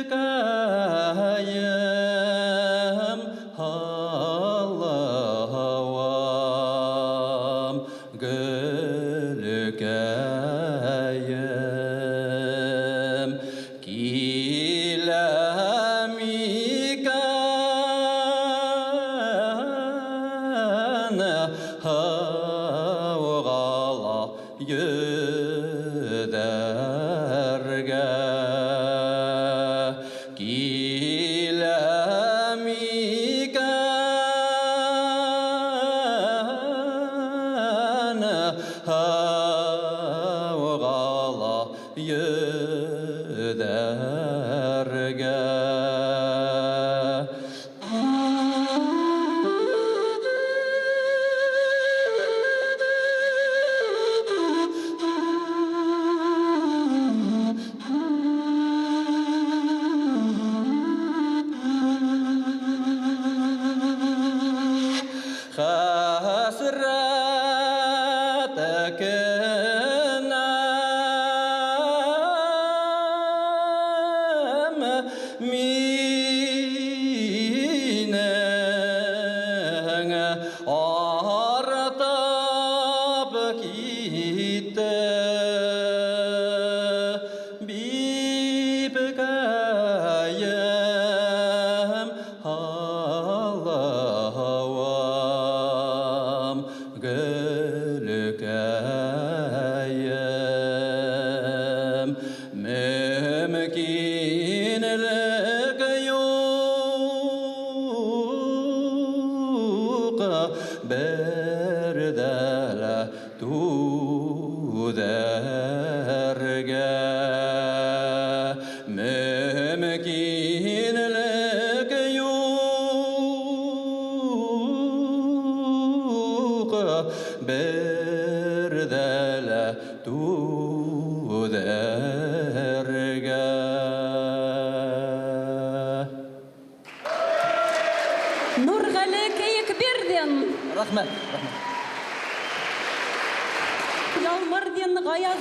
Bibkayım Allah
Рахмет.
Ялмырдин Гаяз.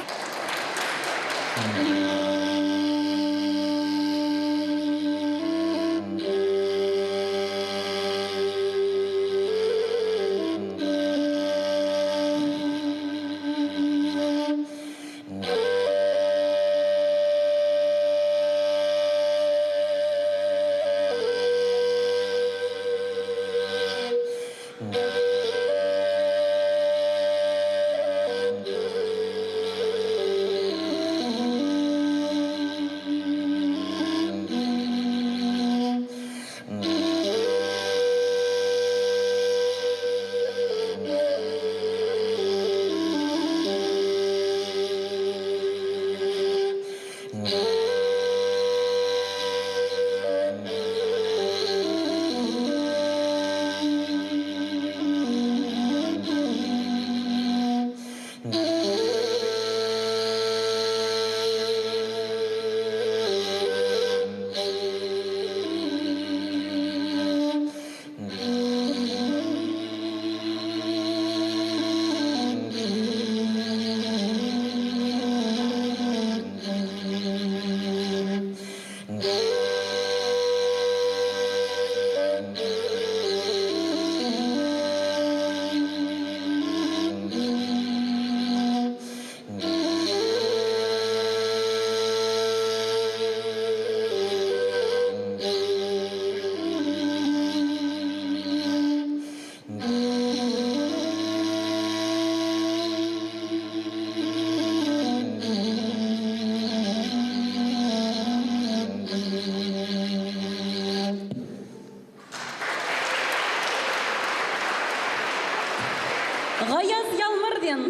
Гаяз Ялмырдин.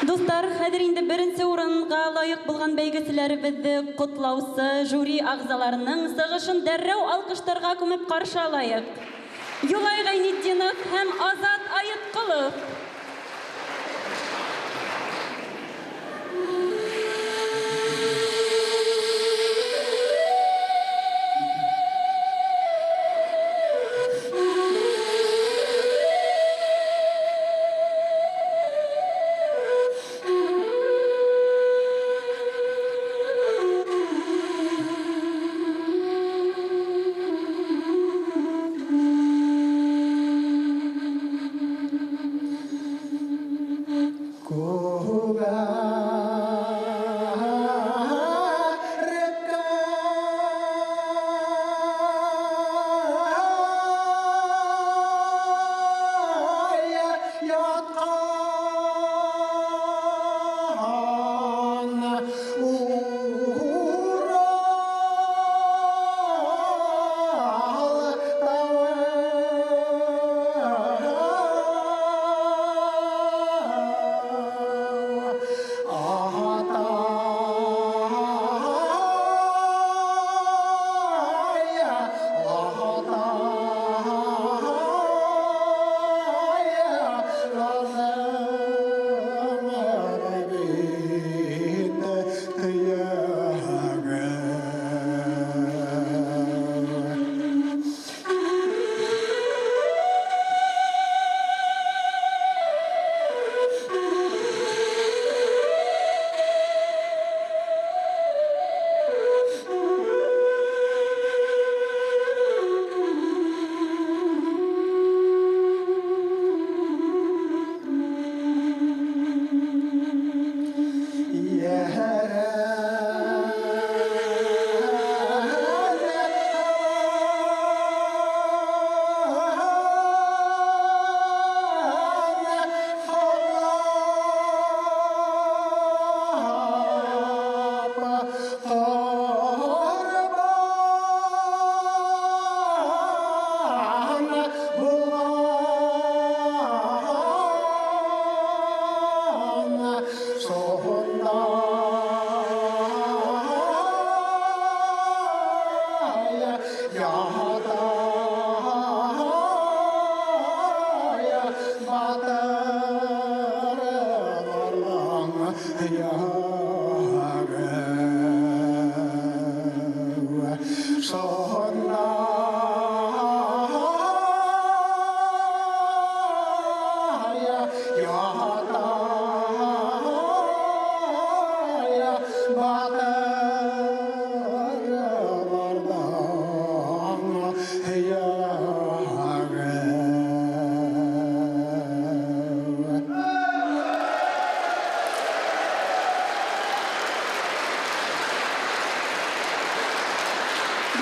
Достар, хәзер инде беренче урынга лаек булган бәйгеселәребезне котлаучы жюри агзаларының сыгышын дәррәү алкыштарга күмеп каршы алайык. Юлай Гайнетдинов һәм Азат Айыткулов.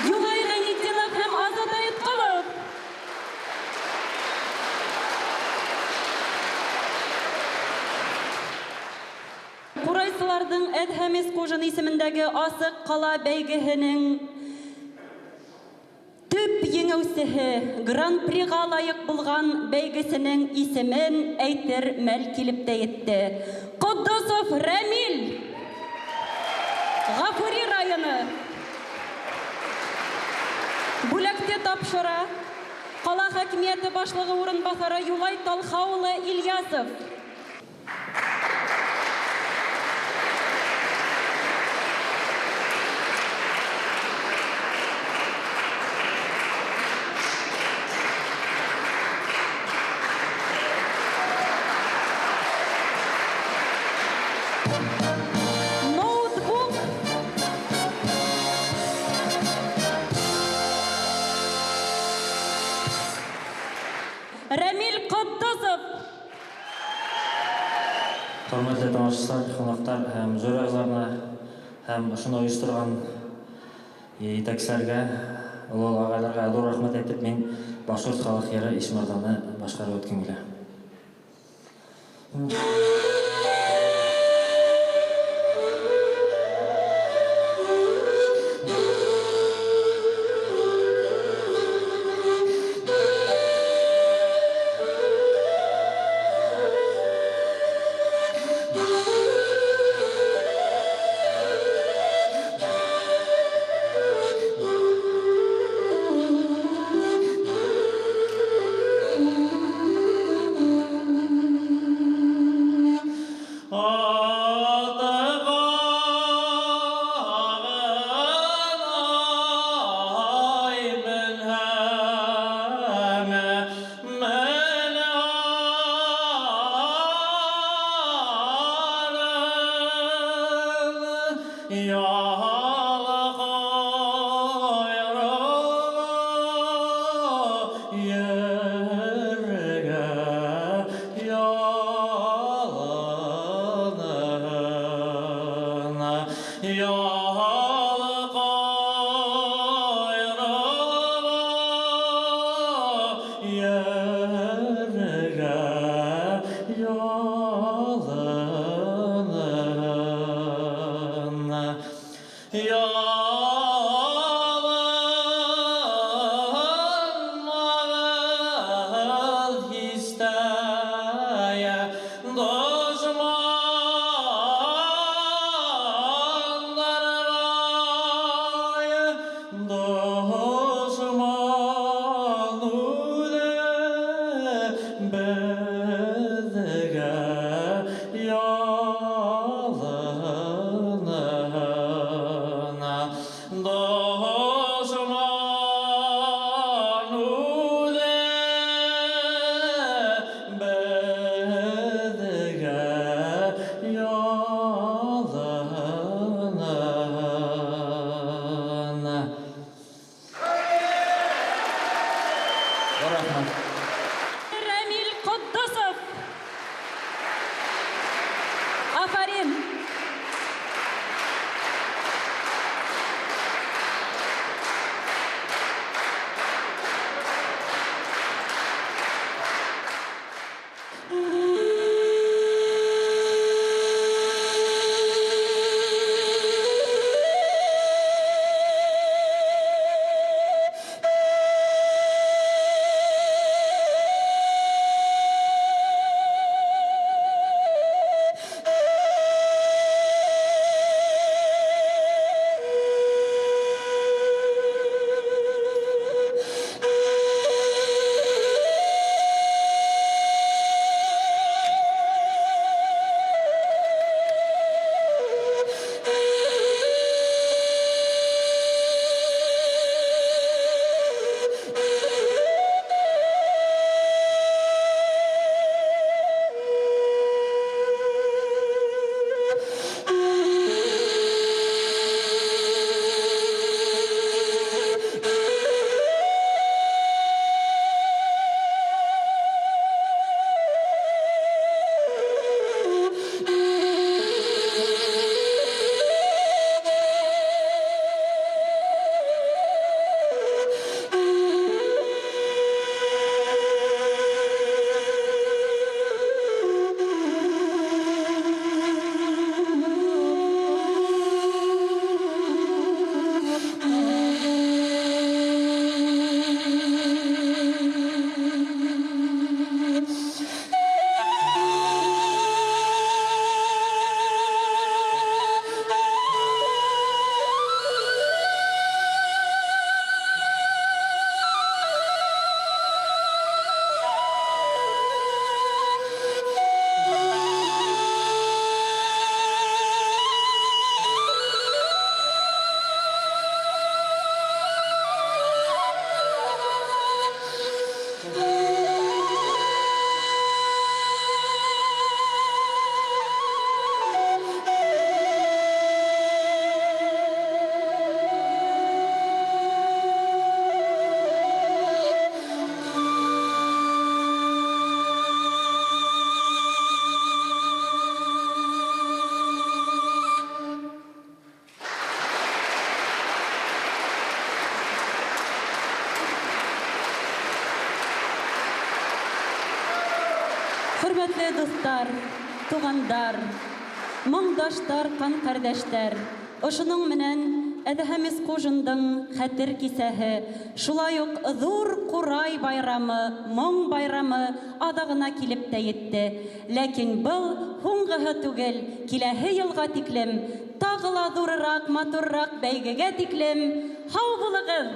Юлай Гайнетдинов һәм Азат Айытҡолов. Ҡурайсыларҙың Әдһәмис Ҡужин исемендәге Асыҡ ҡала бәйгеһенең төп еңеүсеһе, Гран-приға лайыҡ булған бәйгесенең исемен әйтер мәл килеп тә етте. Ҡотдосов Рәмил, Ғафури районы. Бүләкте тапшыра ҡала хакимиәте башлығы урынбаҫары Юлай Талха улы Ильясов. Ноутбук Рәмил Ҡотдосов.
Хөрмәтле тамашачылар, қонақтар һәм зур ағзаларына һәм шуны ойыштырған етәкселәргә, олы ағайларға ҙур рәхмәт әйтеп, мин Башҡорт халыҡ йыры Ишмырҙаны башҡарып үткән килә.
Hürmetli dostlar, тугандар, моңдаштар, кан кардәштәр, ошының менән Әдһәмис Кужындың хәтер кисәһе, шулай ук зур Курай байрамы, моң байрамы адагына килеп тә етте. Ләкин был һуңгыһы түгел, киләһе елга тиклем, тагы ла зурырак, матуррак бәйгегә тиклем һау булыгыз!